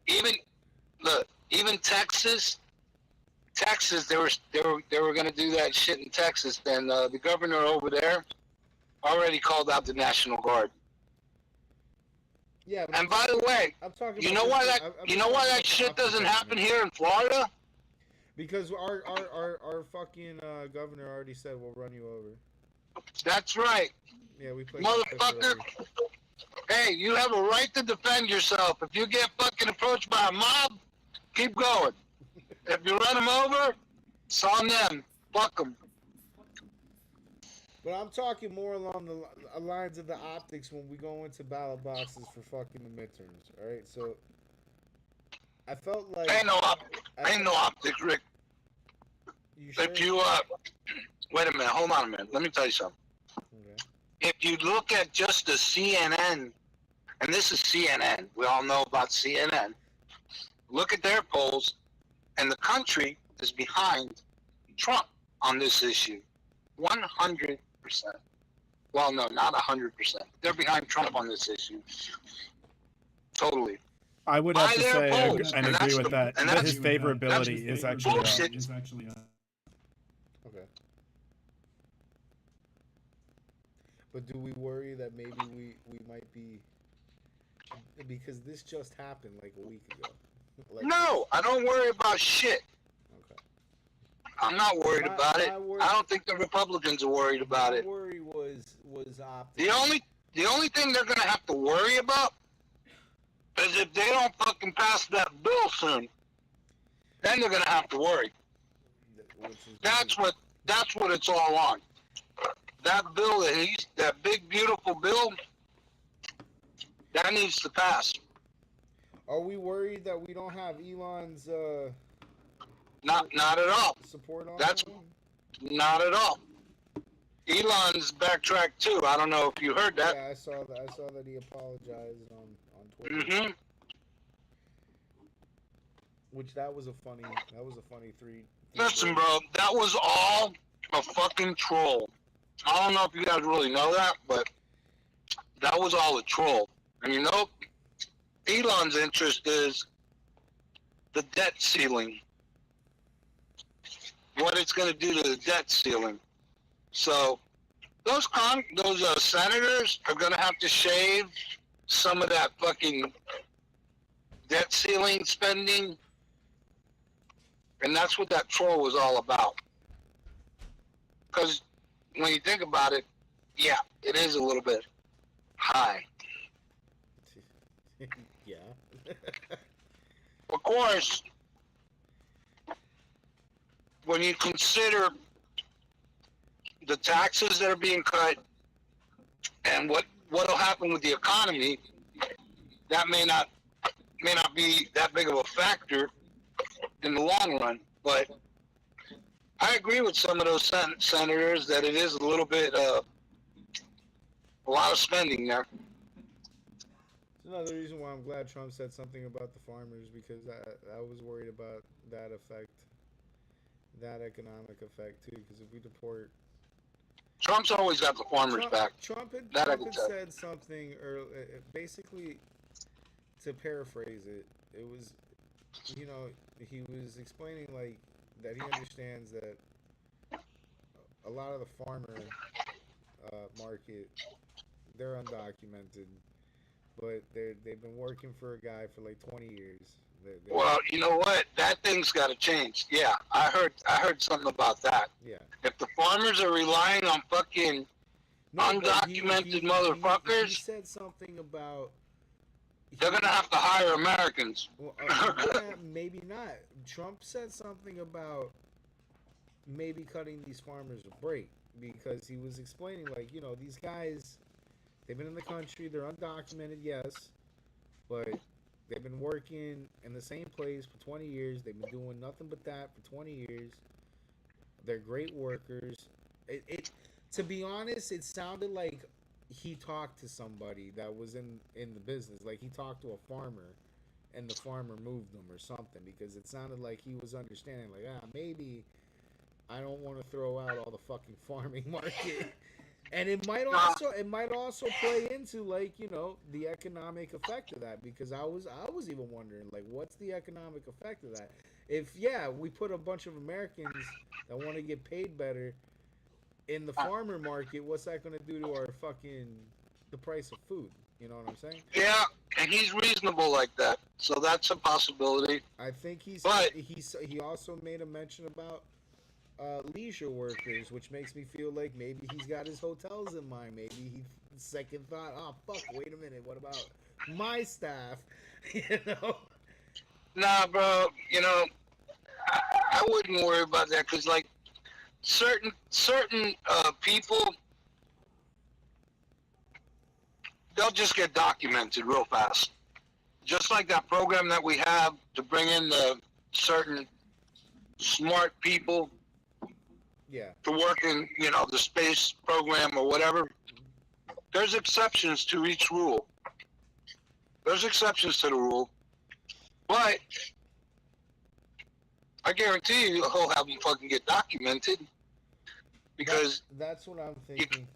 Even Texas Texas, they were going to do that shit in Texas, and the governor over there already called out the National Guard. Yeah. And by the way, I'm talking. You know why that shit doesn't happen here in Florida? Because our fucking governor already said we'll run you over. That's right. Yeah, we play. Motherfucker. Hey, you have a right to defend yourself. If you get fucking approached by a mob, keep going. If you run them over, it's on them. Fuck them. But I'm talking more along the lines of the optics when we go into ballot boxes for fucking the midterms. All right, so I felt like ain't no optics, Rick. Sure? If you wait a minute, hold on a minute. Let me tell you something. Okay. If you look at just the CNN, and this is CNN, we all know about CNN. Look at their polls, and the country is behind Trump on this issue, 100%. Well, no, not 100%. They're behind Trump on this issue. Totally. I would have to say polls, and agree with that. But his favorability is actually bullshit. Okay. But do we worry that maybe we might be, because this just happened like a week ago? No, I don't worry about shit. Okay. I'm not worried about it. I don't think the Republicans are worried about it. My worry was optics. The only thing they're gonna have to worry about is if they don't fucking pass that bill soon. Then they're gonna have to worry. That's what it's all on. That bill that big beautiful bill, that needs to pass. Are we worried that we don't have Elon's not at all. Support on That's that one? not at all. Elon's backtracked too. I don't know if you heard that. Yeah, I saw that. I saw that he apologized on Twitter. Mm-hmm. Which that was a funny three. Listen, bro, that was all a fucking troll. I don't know if you guys really know that, but that was all a troll. And you know, Elon's interest is the debt ceiling. What it's going to do to the debt ceiling. So those senators are going to have to shave some of that fucking debt ceiling spending. And that's what that troll was all about. Because when you think about it, yeah, it is a little bit high. Yeah. Of course, when you consider the taxes that are being cut and what'll happen with the economy, that may not be that big of a factor in the long run. But I agree with some of those senators that it is a little bit a lot of spending there. It's another reason why I'm glad Trump said something about the farmers, because I was worried about that effect, that economic effect too. Because if we deport, Trump's always got the farmers back. Trump had said something earlier, basically, to paraphrase it, it was, you know, he was explaining like that he understands that a lot of the farmer market, they're undocumented, but they've been working for a guy for like 20 years. Well, you know what? That thing's got to change. Yeah, I heard something about that. Yeah. If the farmers are relying on fucking undocumented motherfuckers, he said something about they're gonna have to hire Americans. Well, yeah, maybe not. Trump said something about maybe cutting these farmers a break, because he was explaining, like, you know, these guys, they've been in the country, they're undocumented, yes, but they've been working in the same place for 20 years. They've been doing nothing but that for 20 years. They're great workers. To be honest, it sounded like he talked to somebody that was in the business. Like, he talked to a farmer, and the farmer moved them or something, because it sounded like he was understanding, like, maybe I don't want to throw out all the fucking farming market And it might also play into, like, you know, the economic effect of that, because I was even wondering, like, what's the economic effect of that? If we put a bunch of Americans that want to get paid better in the farmer market, what's that going to do to our the price of food? You know what I'm saying? Yeah, and he's reasonable like that, so that's a possibility. I think he also made a mention about leisure workers, which makes me feel like maybe he's got his hotels in mind. Maybe he second thought, oh fuck, wait a minute, what about my staff? You know? Nah, bro. You know, I wouldn't worry about that, because like certain people, they'll just get documented real fast. Just like that program that we have to bring in the certain smart people to work in, you know, the space program or whatever. There's exceptions to each rule. There's exceptions to the rule. But I guarantee you he'll have them fucking get documented. Because that's what I'm thinking.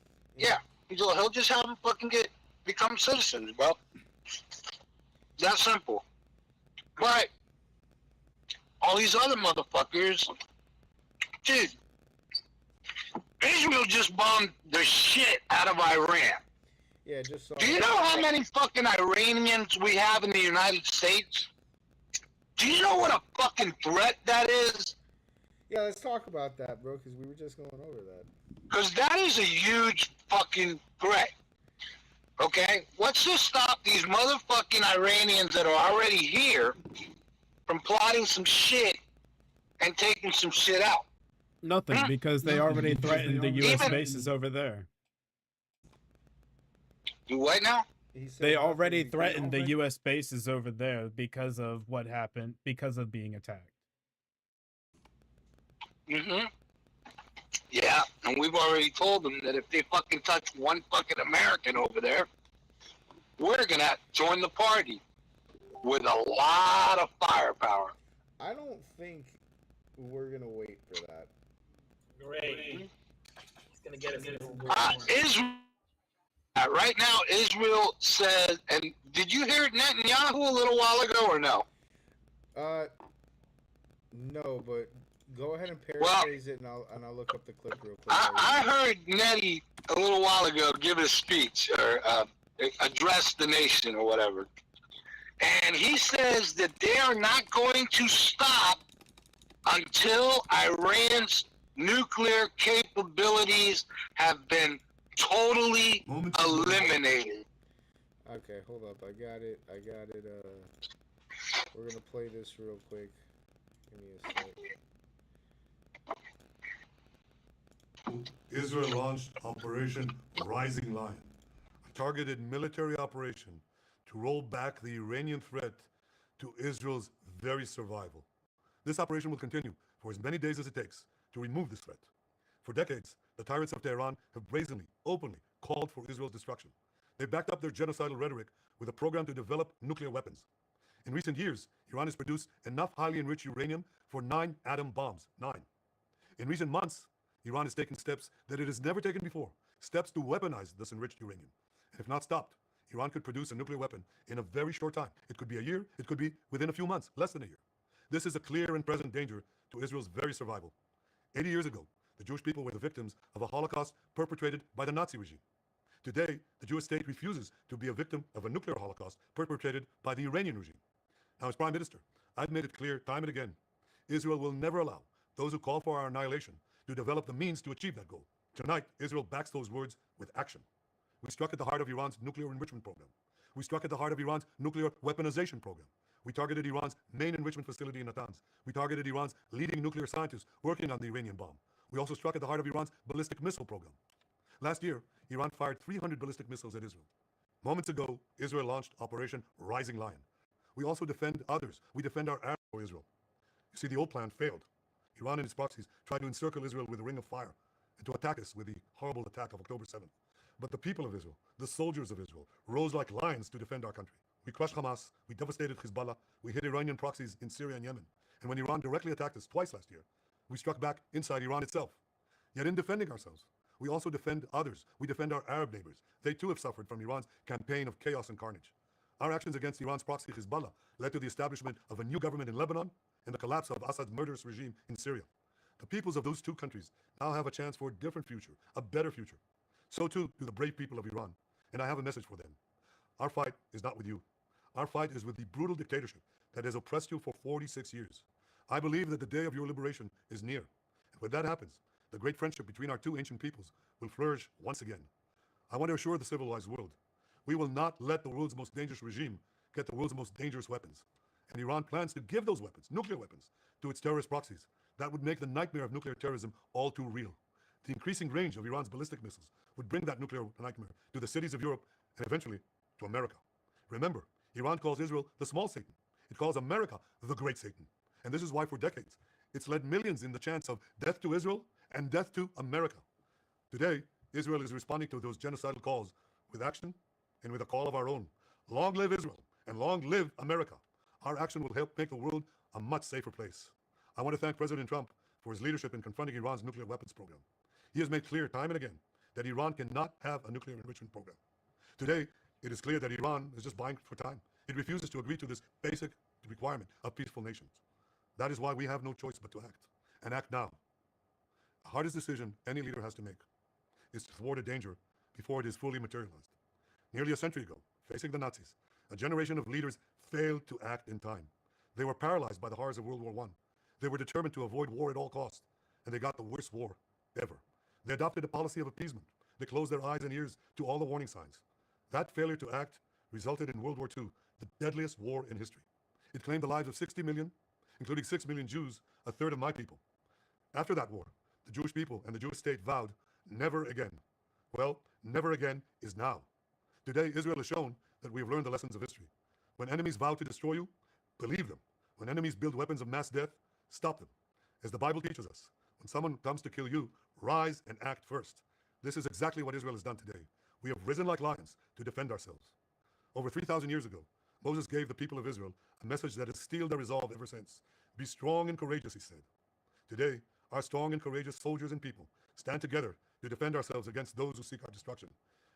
He'll just have them fucking become citizens, bro. That simple. But all these other motherfuckers, dude, Israel just bombed the shit out of Iran. Yeah, just saw. Do you know how many fucking Iranians we have in the United States? Do you know what a fucking threat that is? Yeah, let's talk about that, bro, because we were just going over that. Because that is a huge fucking threat. Okay? Let's just stop these motherfucking Iranians that are already here from plotting some shit and taking some shit out. Nothing, because they already threatened the U.S. bases over there. Do what now? They already threatened the U.S. bases over there because of what happened, because of being attacked. Mm-hmm. Yeah, and we've already told them that if they fucking touch one fucking American over there, we're gonna join the party with a lot of firepower. I don't think we're gonna wait for that. Great. It's gonna get us. Israel. Right now, Israel says, and did you hear Netanyahu a little while ago or no? No, but go ahead and paraphrase it, and I'll look up the clip real quick. I heard Nettie a little while ago give a speech or address the nation or whatever, and he says that they are not going to stop until Iran's nuclear capabilities have been totally eliminated. Okay, hold up. I got it. We're gonna play this real quick. Give me a sec. Israel launched Operation Rising Lion, a targeted military operation to roll back the Iranian threat to Israel's very survival. This operation will continue for as many days as it takes to remove this threat. For decades, the tyrants of Tehran have brazenly, openly called for Israel's destruction. They backed up their genocidal rhetoric with a program to develop nuclear weapons. In recent years, Iran has produced enough highly enriched uranium for 9 atom bombs. 9. In recent months, Iran has taken steps that it has never taken before, steps to weaponize this enriched uranium. And if not stopped, Iran could produce a nuclear weapon in a very short time. It could be a year, it could be within a few months, less than a year. This is a clear and present danger to Israel's very survival. 80 years ago, the Jewish people were the victims of a Holocaust perpetrated by the Nazi regime. Today, the Jewish state refuses to be a victim of a nuclear Holocaust perpetrated by the Iranian regime. Now, as Prime Minister, I've made it clear time and again, Israel will never allow those who call for our annihilation to develop the means to achieve that goal. Tonight, Israel backs those words with action. We struck at the heart of Iran's nuclear enrichment program. We struck at the heart of Iran's nuclear weaponization program. We targeted Iran's main enrichment facility in Natanz. We targeted Iran's leading nuclear scientists working on the Iranian bomb. We also struck at the heart of Iran's ballistic missile program. Last year, Iran fired 300 ballistic missiles at Israel. Moments ago, Israel launched Operation Rising Lion. We also defend others. We defend our arrow for Israel. You see, the old plan failed. Iran and its proxies tried to encircle Israel with a ring of fire and to attack us with the horrible attack of October 7th. But the people of Israel, the soldiers of Israel, rose like lions to defend our country. We crushed Hamas, we devastated Hezbollah, we hit Iranian proxies in Syria and Yemen. And when Iran directly attacked us twice last year, we struck back inside Iran itself. Yet in defending ourselves, we also defend others. We defend our Arab neighbors. They too have suffered from Iran's campaign of chaos and carnage. Our actions against Iran's proxy Hezbollah led to the establishment of a new government in Lebanon and the collapse of Assad's murderous regime in Syria. The peoples of those two countries now have a chance for a different future, a better future. So too do the brave people of Iran, and I have a message for them. Our fight is not with you. Our fight is with the brutal dictatorship that has oppressed you for 46 years. I believe that the day of your liberation is near. And when that happens, the great friendship between our two ancient peoples will flourish once again. I want to assure the civilized world, we will not let the world's most dangerous regime get the world's most dangerous weapons. And Iran plans to give those weapons, nuclear weapons, to its terrorist proxies. That would make the nightmare of nuclear terrorism all too real. The increasing range of Iran's ballistic missiles would bring that nuclear nightmare to the cities of Europe and eventually to America. Remember, Iran calls Israel the small Satan. It calls America the great Satan. And this is why for decades, it's led millions in the chance of death to Israel and death to America. Today, Israel is responding to those genocidal calls with action and with a call of our own. Long live Israel and long live America. Our action will help make the world a much safer place. I want to thank President Trump for his leadership in confronting Iran's nuclear weapons program. He has made clear time and again that Iran cannot have a nuclear enrichment program. Today, it is clear that Iran is just buying for time. It refuses to agree to this basic requirement of peaceful nations. That is why we have no choice but to act, and act now. The hardest decision any leader has to make is to thwart a danger before it is fully materialized. Nearly a century ago, facing the Nazis, a generation of leaders failed to act in time. They were paralyzed by the horrors of World War I. They were determined to avoid war at all costs, and they got the worst war ever. They adopted a policy of appeasement. They closed their eyes and ears to all the warning signs. That failure to act resulted in World War II, the deadliest war in history. It claimed the lives of 60 million, including 6 million Jews, a third of my people. After that war, the Jewish people and the Jewish state vowed, never again. Well, never again is now. Today, Israel has shown that we have learned the lessons of history. When enemies vow to destroy you, believe them. When enemies build weapons of mass death, stop them. As the Bible teaches us, when someone comes to kill you, rise and act first. This is exactly what Israel has done today. We have risen like lions to defend ourselves. Over 3,000 years ago, Moses gave the people of Israel a message that has steeled their resolve ever since. Be strong and courageous, he said. Today, our strong and courageous soldiers and people stand together to defend ourselves against those who seek our destruction.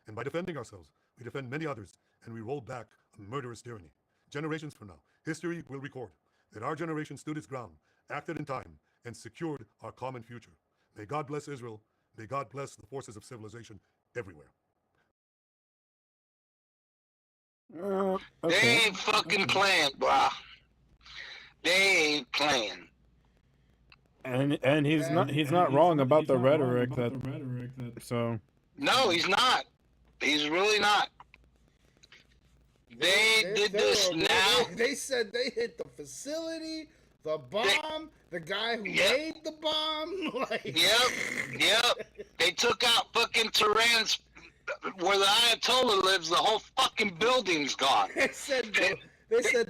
And by defending ourselves, we defend many others, and we roll back a murderous tyranny. Generations from now, history will record that our generation stood its ground, acted in time, and secured our common future. May God bless Israel. May God bless the forces of civilization everywhere. They ain't fucking playing, bro. They ain't playing. And he's not wrong about the rhetoric that so. No, he's not. He's really not. They did this now. They said they hit the facility, the bomb, the guy who made the bomb. Like. Yep. They took out fucking Tehran's, where the Ayatollah lives. The whole fucking building's gone. They said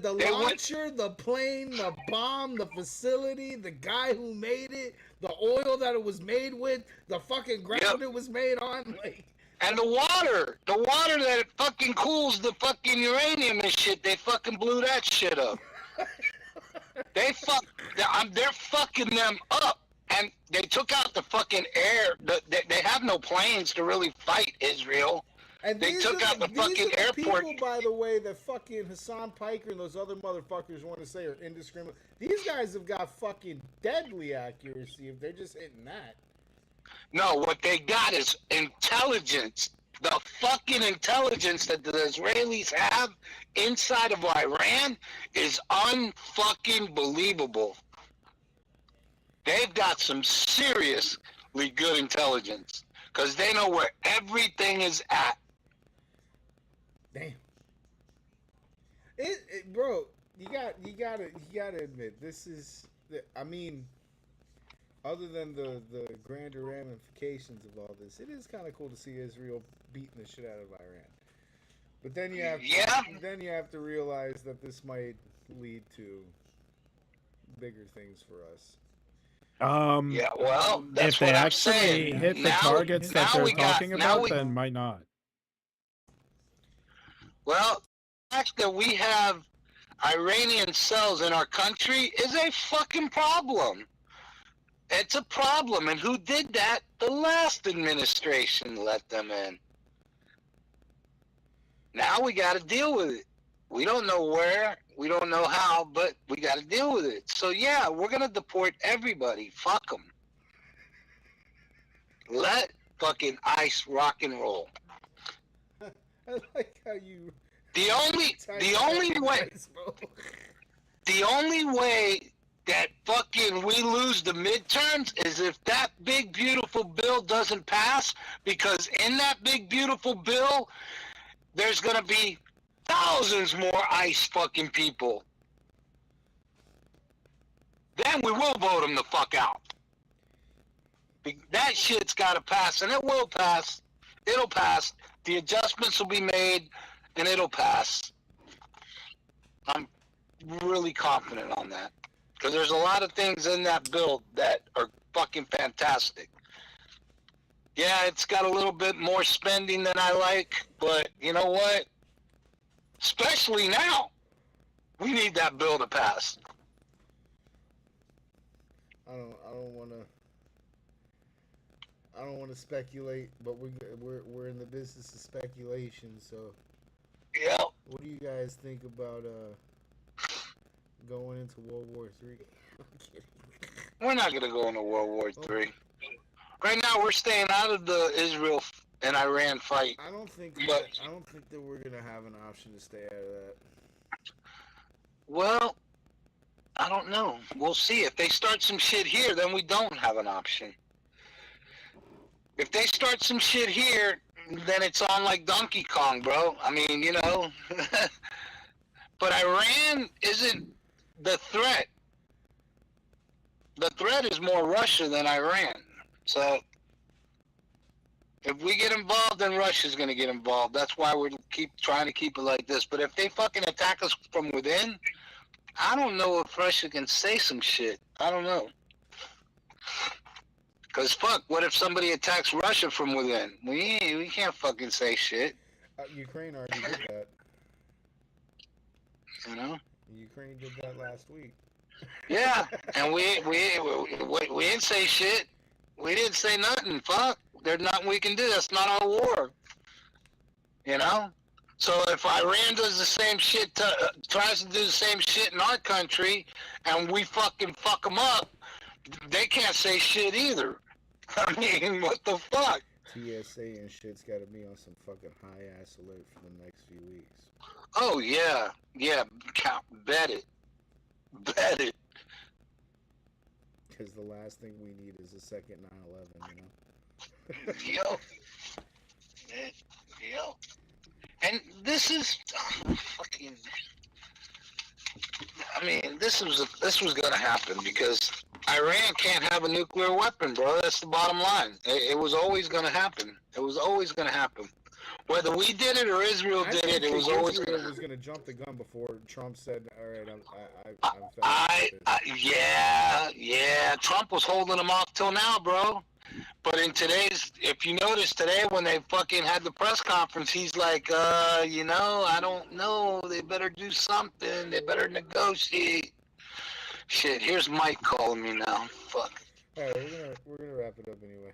the launcher, the plane, the bomb, the facility, the guy who made it, the oil that it was made with, the fucking ground it was made on, like. And the water that it fucking cools the fucking uranium and shit, they fucking blew that shit up. They're fucking them up, and they took out the fucking air. They have no planes to really fight Israel. And they took out the fucking airport. People, by the way, that fucking Hassan Piker and those other motherfuckers want to say are indiscriminate. These guys have got fucking deadly accuracy if they're just hitting that. No, what they got is intelligence. The fucking intelligence that the Israelis have inside of Iran is unfucking believable. They've got some seriously good intelligence because they know where everything is at. Damn. Bro, you gotta admit, this is, I mean, other than the grander ramifications of all this, it is kind of cool to see Israel beating the shit out of Iran. But then you have to realize that this might lead to bigger things for us. Yeah, well, that's if they what I'm actually saying. hit the targets that they're talking about, then might not. Well, the fact that we have Iranian cells in our country is a fucking problem. It's a problem. And who did that? The last administration let them in. Now we got to deal with it. We don't know where, we don't know how, but we got to deal with it. So yeah, we're going to deport everybody. Fuck them. Let fucking ICE rock and roll. I like how you. The only way that fucking we lose the midterms is if that big beautiful bill doesn't pass, because in that big beautiful bill, there's gonna be thousands more ICE fucking people. Then we will vote them the fuck out. That shit's gotta pass, and it will pass. It'll pass. The adjustments will be made, and it'll pass. I'm really confident on that. Because there's a lot of things in that bill that are fucking fantastic. Yeah, it's got a little bit more spending than I like, but you know what? Especially now, we need that bill to pass. I don't want to speculate, but we're in the business of speculation. So, yeah. What do you guys think about going into World War III? I'm kidding. We're not gonna go into World War III. Right now, we're staying out of the Israel and Iran fight. I don't think that we're gonna have an option to stay out of that. Well, I don't know. We'll see. If they start some shit here, then we don't have an option. If they start some shit here, then it's on like Donkey Kong, bro. I mean, you know. But Iran isn't the threat. The threat is more Russia than Iran. So, if we get involved, then Russia's going to get involved. That's why we're trying to keep it like this. But if they fucking attack us from within, I don't know if Russia can say some shit. I don't know. Because fuck, what if somebody attacks Russia from within? We can't fucking say shit. Ukraine already did that. You know? Ukraine did that last week. Yeah, and we didn't say shit. We didn't say nothing. Fuck, there's nothing we can do. That's not our war. You know? So if Iran does the same shit, tries to do the same shit in our country, and we fucking fuck them up, they can't say shit either. I mean, what the fuck? TSA and shit's got to be on some fucking high-ass alert for the next few weeks. Oh, yeah. Yeah, bet it. Bet it. Because the last thing we need is a second 9/11, you know? Yo. Yo. And this is fucking... I mean, this was going to happen because Iran can't have a nuclear weapon, bro. That's the bottom line. It was always going to happen. It was always going to happen. Whether we did it or Israel did it, it was always going to happen. was going to jump the gun before Trump said, all right, yeah. Trump was holding them off till now, bro. But in today's, if you notice today when they fucking had the press conference, he's like, you know, I don't know. They better do something. They better negotiate. Shit, here's Mike calling me now. Fuck. All right, we're gonna wrap it up anyway.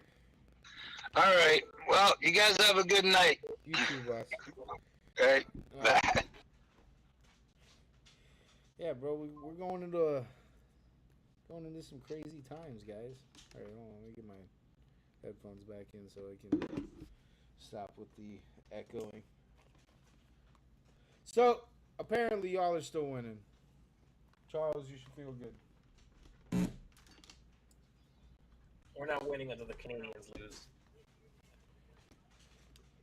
All right. Well, you guys have a good night. You too, boss. All right. Bye. Yeah, bro, we're going into some crazy times, guys. All right, hold on. Let me get my headphones back in so I can stop with the echoing. So, apparently y'all are still winning. Charles, you should feel good. We're not winning until the Canadians lose.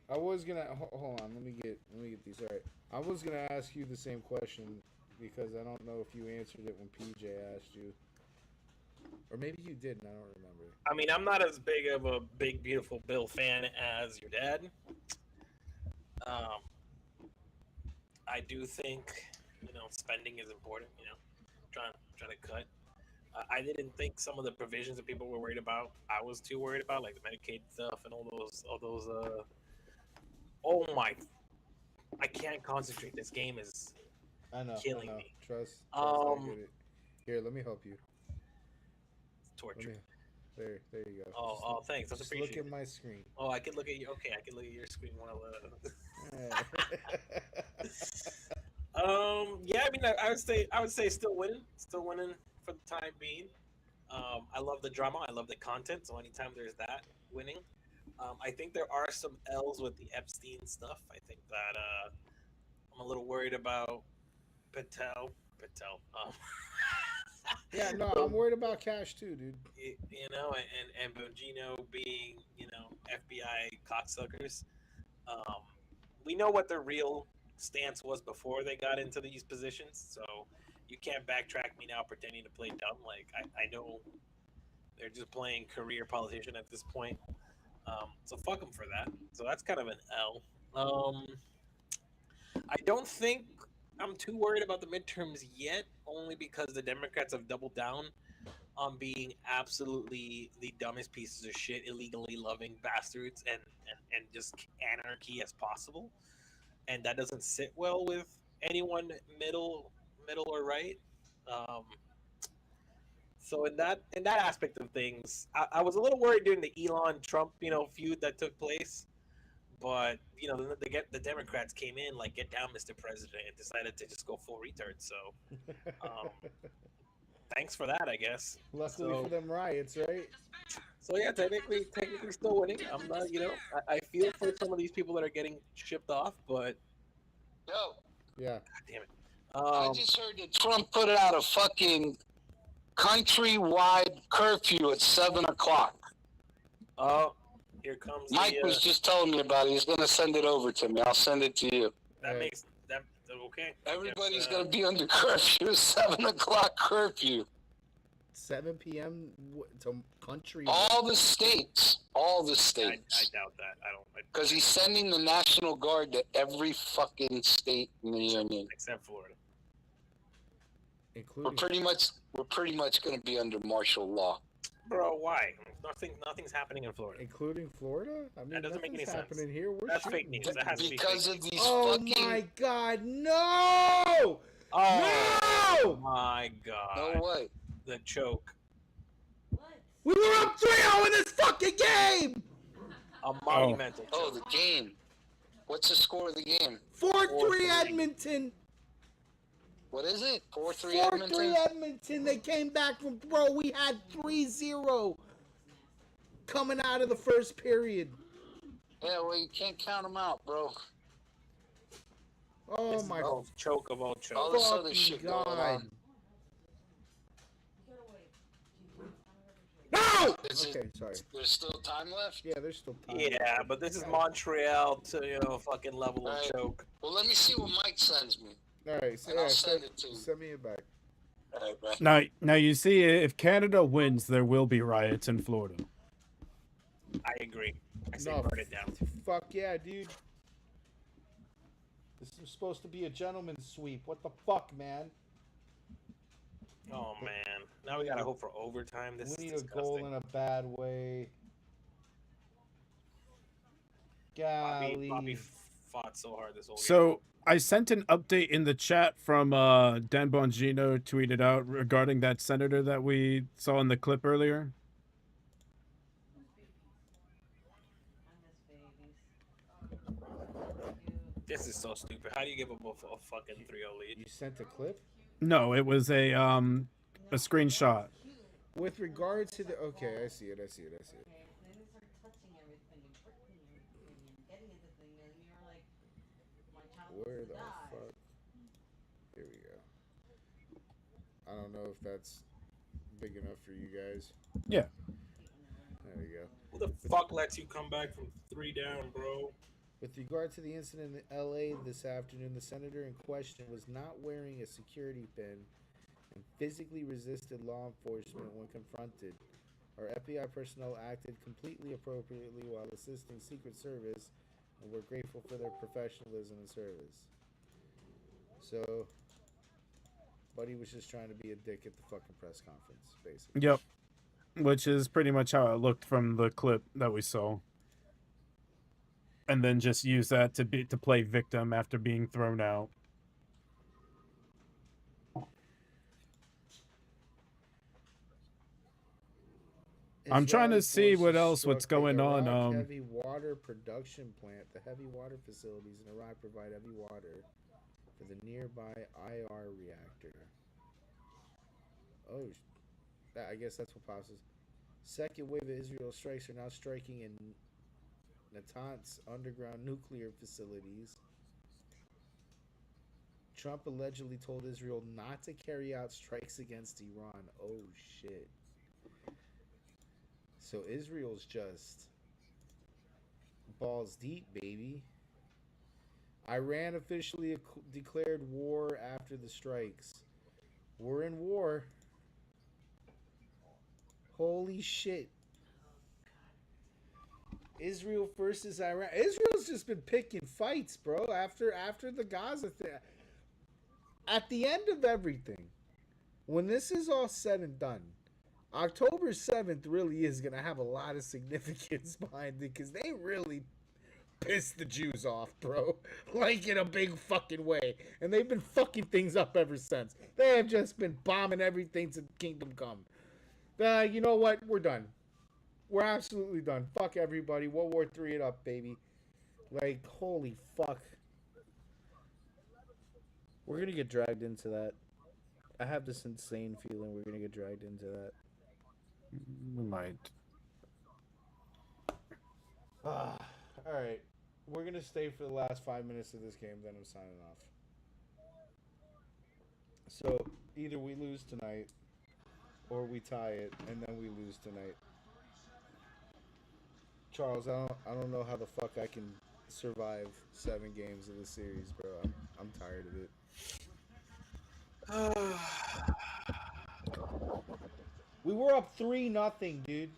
I was gonna hold on. Let me get these. All right. I was gonna ask you the same question because I don't know if you answered it when PJ asked you, or maybe you didn't. I don't remember. I mean, I'm not as big of a Big Beautiful Bill fan as your dad. I do think, spending is important. Trying to cut. I didn't think some of the provisions that people were worried about, I was too worried about, like the Medicaid stuff and all those. Oh my! I can't concentrate. This game is killing me. Trust. I get it. Here, let me help you. Torture. There you go. Oh, thanks. That's Just appreciated. look at my screen. Oh, I can look at you. Okay, I can look at your screen while. Yeah. I mean, I would say still winning for the time being. I love the drama. I love the content. So anytime there's that, winning. I think there are some L's with the Epstein stuff. I think that I'm a little worried about Patel. Yeah, no, I'm worried about Cash too, dude. You know, and Bongino being, you know, FBI cocksuckers. We know what their real stance was before they got into these positions, so you can't backtrack me now pretending to play dumb. Like, I know they're just playing career politician at this point. So fuck them for that. So that's kind of an L. I don't think I'm too worried about the midterms yet, only because the Democrats have doubled down on being absolutely the dumbest pieces of shit, illegally loving bastards, and just anarchy as possible. And that doesn't sit well with anyone middle or right. So in that aspect of things, I was a little worried during the Elon Trump, you know, feud that took place. But, you know, the Democrats came in like, get down, Mr. President, and decided to just go full retard. So, thanks for that, I guess. Luckily for them riots, right? So yeah, technically still winning. I'm not, you know, I feel for some of these people that are getting shipped off, but Yo, yeah. God damn it. I just heard that Trump put out a fucking countrywide curfew at 7 o'clock. Oh, here comes Mike was just telling me about it. He's going to send it over to me. I'll send it to you. That makes that okay. Everybody's going to be under curfew. 7 o'clock curfew. 7 p.m. to country. All the states. All the I states. doubt that. I don't. Because he's sending the National Guard to every fucking state in the union. Except Florida. We're pretty much going to be under martial law. Bro, why? Nothing's happening in Florida. Including Florida? I mean, That doesn't make any sense. happening here. We're That's shooting. fake news. That has to be Because fake of news. these Oh fucking... my God! No! Oh No! my God! No way. The choke. We were up 3-0 in this fucking game. A monumental. Oh, the game. What's the score of the game? 4-3 Edmonton. What is it? 4-3 4-3 Edmonton? Edmonton. They came back from, bro, we had 3-0 coming out of the first period. Yeah, well, you can't count them out, bro. Oh This is my all choke of all choke. All this other fucking shit going God. on. No! Is Okay, it, sorry. there's still time left? Yeah, there's still time. Yeah, but this is Montreal to, you know, fucking level of Alright. choke. Well, let me see what Mike sends me. All right, so And I'll yeah, send it to you. send me it back. All right, bro. Now you see, if Canada wins, there will be riots in Florida. I agree. I say No, burn it down. fuck yeah, dude. This is supposed to be a gentleman's sweep. What the fuck, man? Oh man, now we gotta hope for overtime. This We is need a goal disgusting. in a bad way. Golly. Bobby fought so hard this whole game. So I sent an update in the chat from Dan Bongino tweeted out regarding that senator that we saw in the clip earlier. This is so stupid. How do you give up a fucking 3-0 lead? You sent a clip? No, it was a screenshot. With regard to the... Okay, I see it. Where the fuck? Here we go. I don't know if that's big enough for you guys. Yeah. There we go. Who the fuck lets you come back from 3 down, bro? With regard to the incident in LA this afternoon, the senator in question was not wearing a security pin and physically resisted law enforcement when confronted. Our FBI personnel acted completely appropriately while assisting Secret Service, and we're grateful for their professionalism and service. So, Buddy was just trying to be a dick at the fucking press conference, basically. Yep. Which is pretty much how it looked from the clip that we saw. And then just use that to play victim after being thrown out. I'm trying to Israeli see what forces what's struck the going on. Iraq heavy water production plant. The heavy water facilities in Iraq provide heavy water for the nearby IR reactor. Oh, I guess that's what passes. Second wave of Israel strikes are now striking in Natanz underground nuclear facilities. Trump allegedly told Israel not to carry out strikes against Iran. Oh, shit. So Israel's just balls deep, baby. Iran officially declared war after the strikes. We're in war. Holy shit. Israel versus Iran. Israel's just been picking fights, bro. After the Gaza thing. At the end of everything, when this is all said and done, October 7th really is going to have a lot of significance behind it because they really pissed the Jews off, bro. Like in a big fucking way. And they've been fucking things up ever since. They have just been bombing everything to Kingdom Come. You know what? We're done. We're absolutely done. Fuck everybody. World War III it up, baby. Like, holy fuck. We're going to get dragged into that. I have this insane feeling we're going to get dragged into that. We might. All right. We're going to stay for the last 5 minutes of this game, then I'm signing off. So, either we lose tonight, or we tie it, and then we lose tonight. Charles, I don't know how the fuck I can survive 7 games of this series, bro. I'm tired of it. We were up 3-0, dude.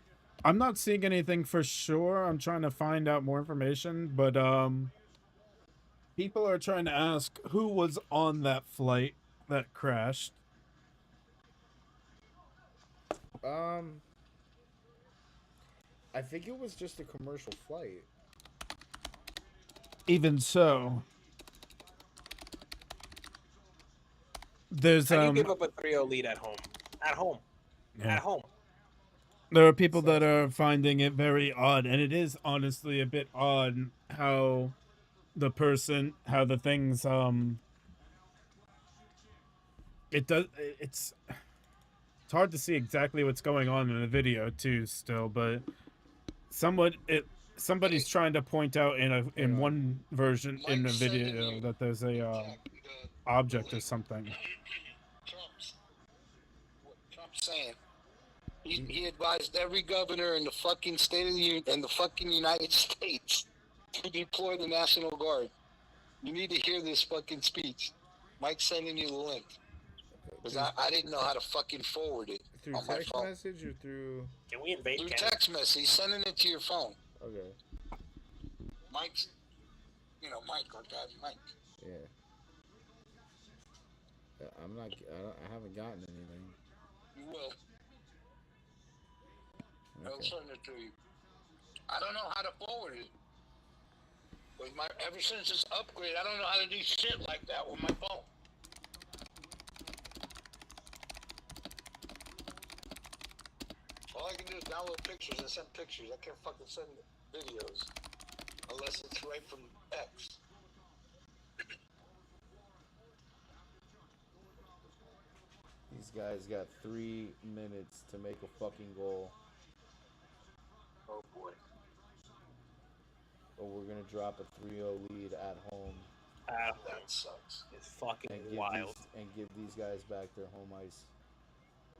I'm not seeing anything for sure. I'm trying to find out more information, but people are trying to ask who was on that flight that crashed. I think it was just a commercial flight. Even so, there's How do you give up a 3-0 lead at home? At home. Yeah. At home. There are people that are finding it very odd, and it is honestly a bit odd how the things it's hard to see exactly what's going on in the video too still, but somebody's trying to point out in one version in the video that there's a object or something. Trump's saying he advised every governor in the fucking state of the union and the fucking United States to deploy the National Guard. You need to hear this fucking speech. Mike's sending you the link. Because I didn't know how to fucking forward it. Through on my text phone. message or through... Can we invade Through Canada? text message. He's sending it to your phone. Okay. Mike's, Mike, our dad, Mike. Yeah. I haven't gotten anything. You will. I'll Okay. send it to you. I don't know how to forward it. With ever since this upgrade, I don't know how to do shit like that with my phone. All I can do is download pictures and send pictures. I can't fucking send videos unless it's right from X. These guys got 3 minutes to make a fucking goal. Oh boy. Or we're gonna drop a 3-0 lead at home. That sucks. It's fucking and give wild. Give these guys back their home ice.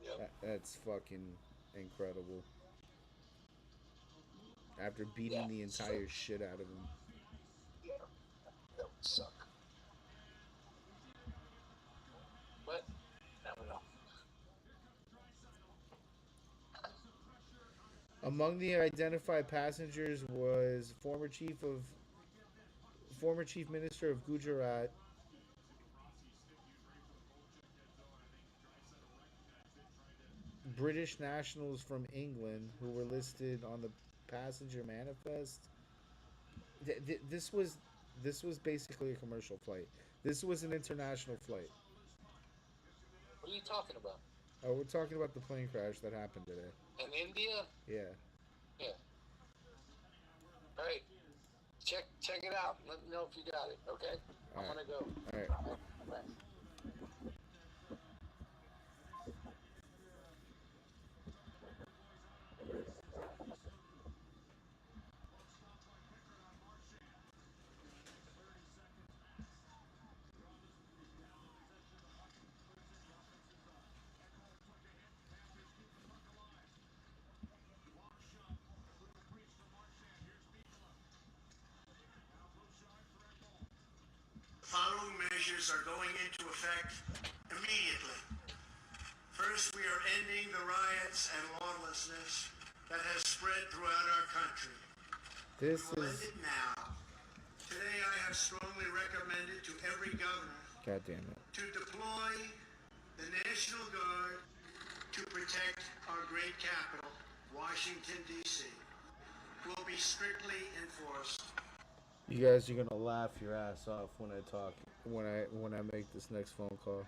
Yep. That's fucking incredible. After beating the entire shit out of them. Yeah, that would suck. But, never know. Among the identified passengers was former chief minister of Gujarat, British nationals from England who were listed on the passenger manifest. This was basically a commercial flight. This was an international flight. What are you talking about? Oh, we're talking about the plane crash that happened today. In India? Yeah. Yeah. All right. Check it out. Let me know if you got it, okay? I'm gonna go. All right. The following measures are going into effect immediately. First, we are ending the riots and lawlessness that has spread throughout our country. This We'll is. end it now. Today, I have strongly recommended to every governor God damn it. to deploy the National Guard to protect our great capital, Washington, D.C. Will be strictly enforced. You guys are gonna laugh your ass off when I talk. When I make this next phone call.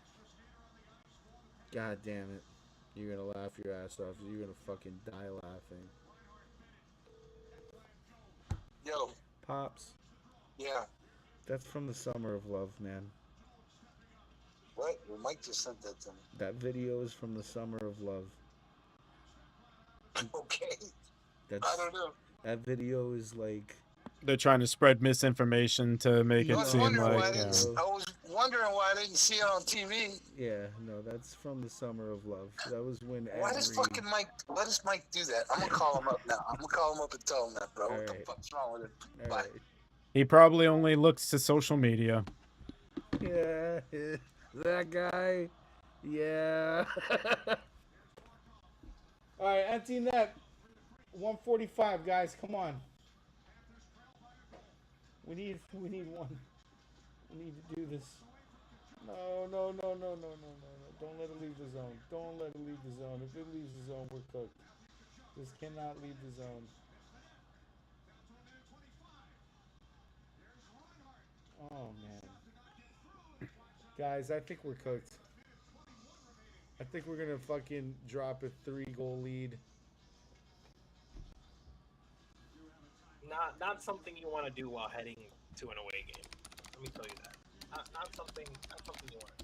God damn it. You're gonna laugh your ass off. You're gonna fucking die laughing. Yo. Pops. Yeah. That's from the Summer of Love, man. What? Well, Mike just sent that to me. That video is from the Summer of Love. Okay. That's, I don't know. That video is like. They're trying to spread misinformation to make it seem like. I was wondering why I didn't see it on TV. Yeah, no, that's from the Summer of Love. That was when. Why does fucking Mike? Why does Mike do that? I'm gonna call him up now. I'm gonna call him up and tell him that, bro. What the fuck's wrong with it? Bye. He probably only looks to social media. Yeah, that guy. Yeah. All right, empty net. 145, guys. Come on. We need one. We need to do this. No. Don't let it leave the zone. Don't let it leave the zone. If it leaves the zone, we're cooked. This cannot leave the zone. Oh, man. Guys, I think we're cooked. I think we're going to fucking drop a 3-goal lead. Not something you want to do while heading to an away game. Let me tell you that. Not something you want to do.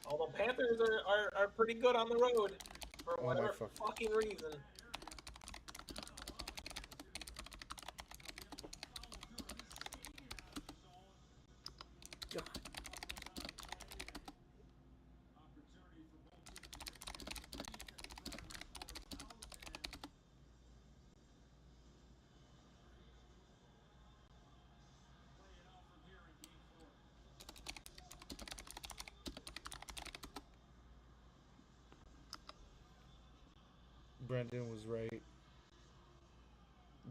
Although Panthers are pretty good on the road for whatever fucking reason. God. Brendan was right.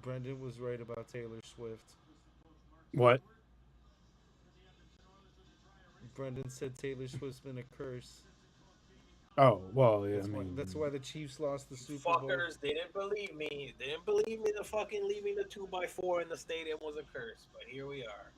Brendan was right about Taylor Swift. What? Brendan said Taylor Swift's been a curse. Oh, well, yeah, That's why the Chiefs lost the Super Bowl. Fuckers, they didn't believe me. They didn't believe me. The fucking leaving the 2x4 in the stadium was a curse. But here we are.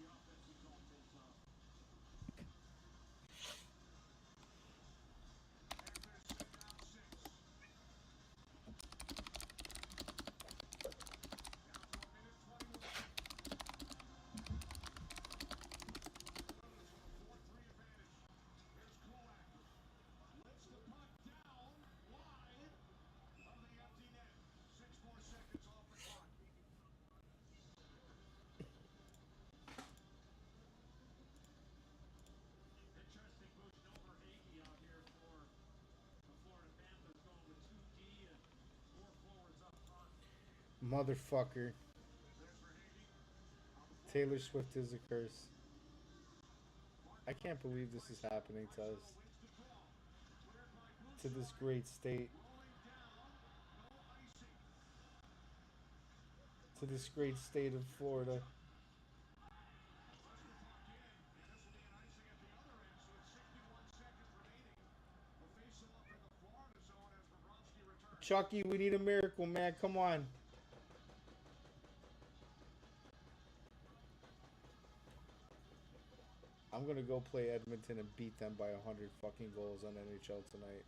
Motherfucker. Taylor Swift is a curse. I can't believe this is happening to us. To this great state. To this great state of Florida. Chucky, we need a miracle, man. Come on. I'm gonna go play Edmonton and beat them by 100 fucking goals on NHL tonight.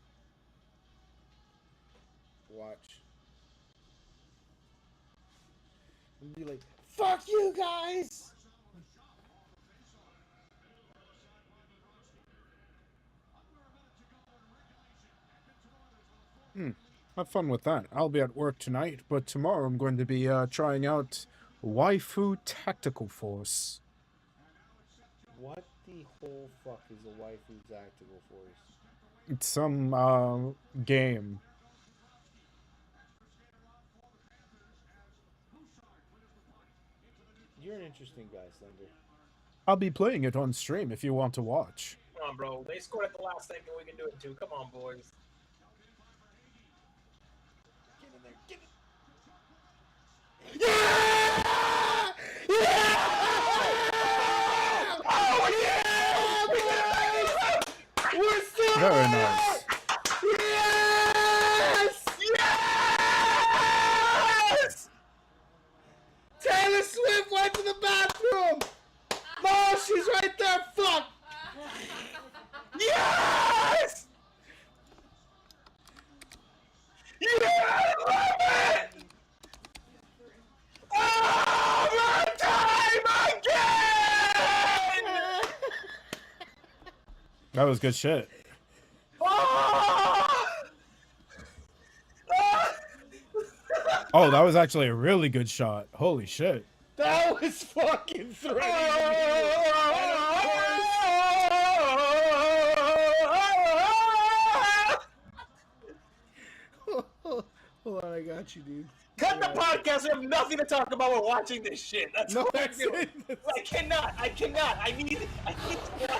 Watch. And be like, fuck you guys! Have fun with that. I'll be at work tonight, but tomorrow I'm going to be trying out Waifu Tactical Force. What the whole fuck is a Waifu Tactical Force? It's some game. You're an interesting guy, Slender. I'll be playing it on stream if you want to watch. Come on, bro. They scored at the last second. We can do it too. Come on, boys. Get in there. Get in. Yeah! Yeah! Oh, yeah! We're still Very nice. Yes! Yes! Taylor Swift went to the bathroom! No, she's right there! Fuck! Yes! Yeah, I love it! Overtime again! That was good shit. Oh, that was actually a really good shot. Holy shit. That was fucking threatening. Hold on, I got you, dude. Cut the podcast. We have nothing to talk about. We're watching this shit. That's No, what I'm that's doing. it. I cannot. I need to watch.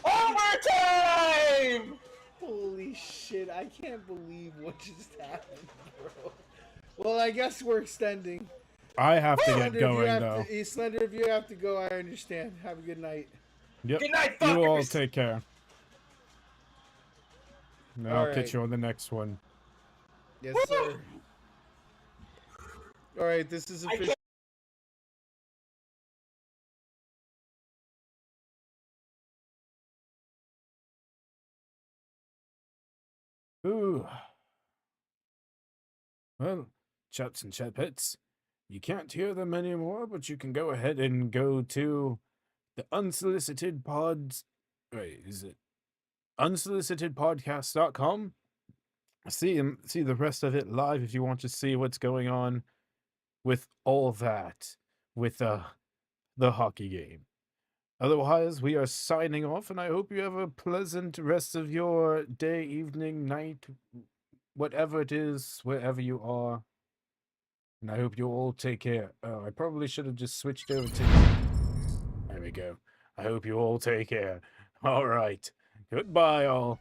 Overtime! Holy shit, I can't believe what just happened, bro. Well, I guess we're extending. I have to get Slender, if you going, have though. Slender, if you have to go, I understand. Have a good night. Yep. Good night, You all fuckers. take care. And I'll Alright. catch you on the next one. Yes, sir. All right, this is official. Ooh. Well, chaps and chapettes, you can't hear them anymore, but you can go ahead and go to the unsolicited pods. Wait, is it unsolicitedpodcast.com? See the rest of it live if you want to see what's going on with all that, with the hockey game. Otherwise, we are signing off, and I hope you have a pleasant rest of your day, evening, night, whatever it is, wherever you are. And I hope you all take care. Oh, I probably should have just switched over to... There we go. I hope you all take care. All right. Goodbye, all.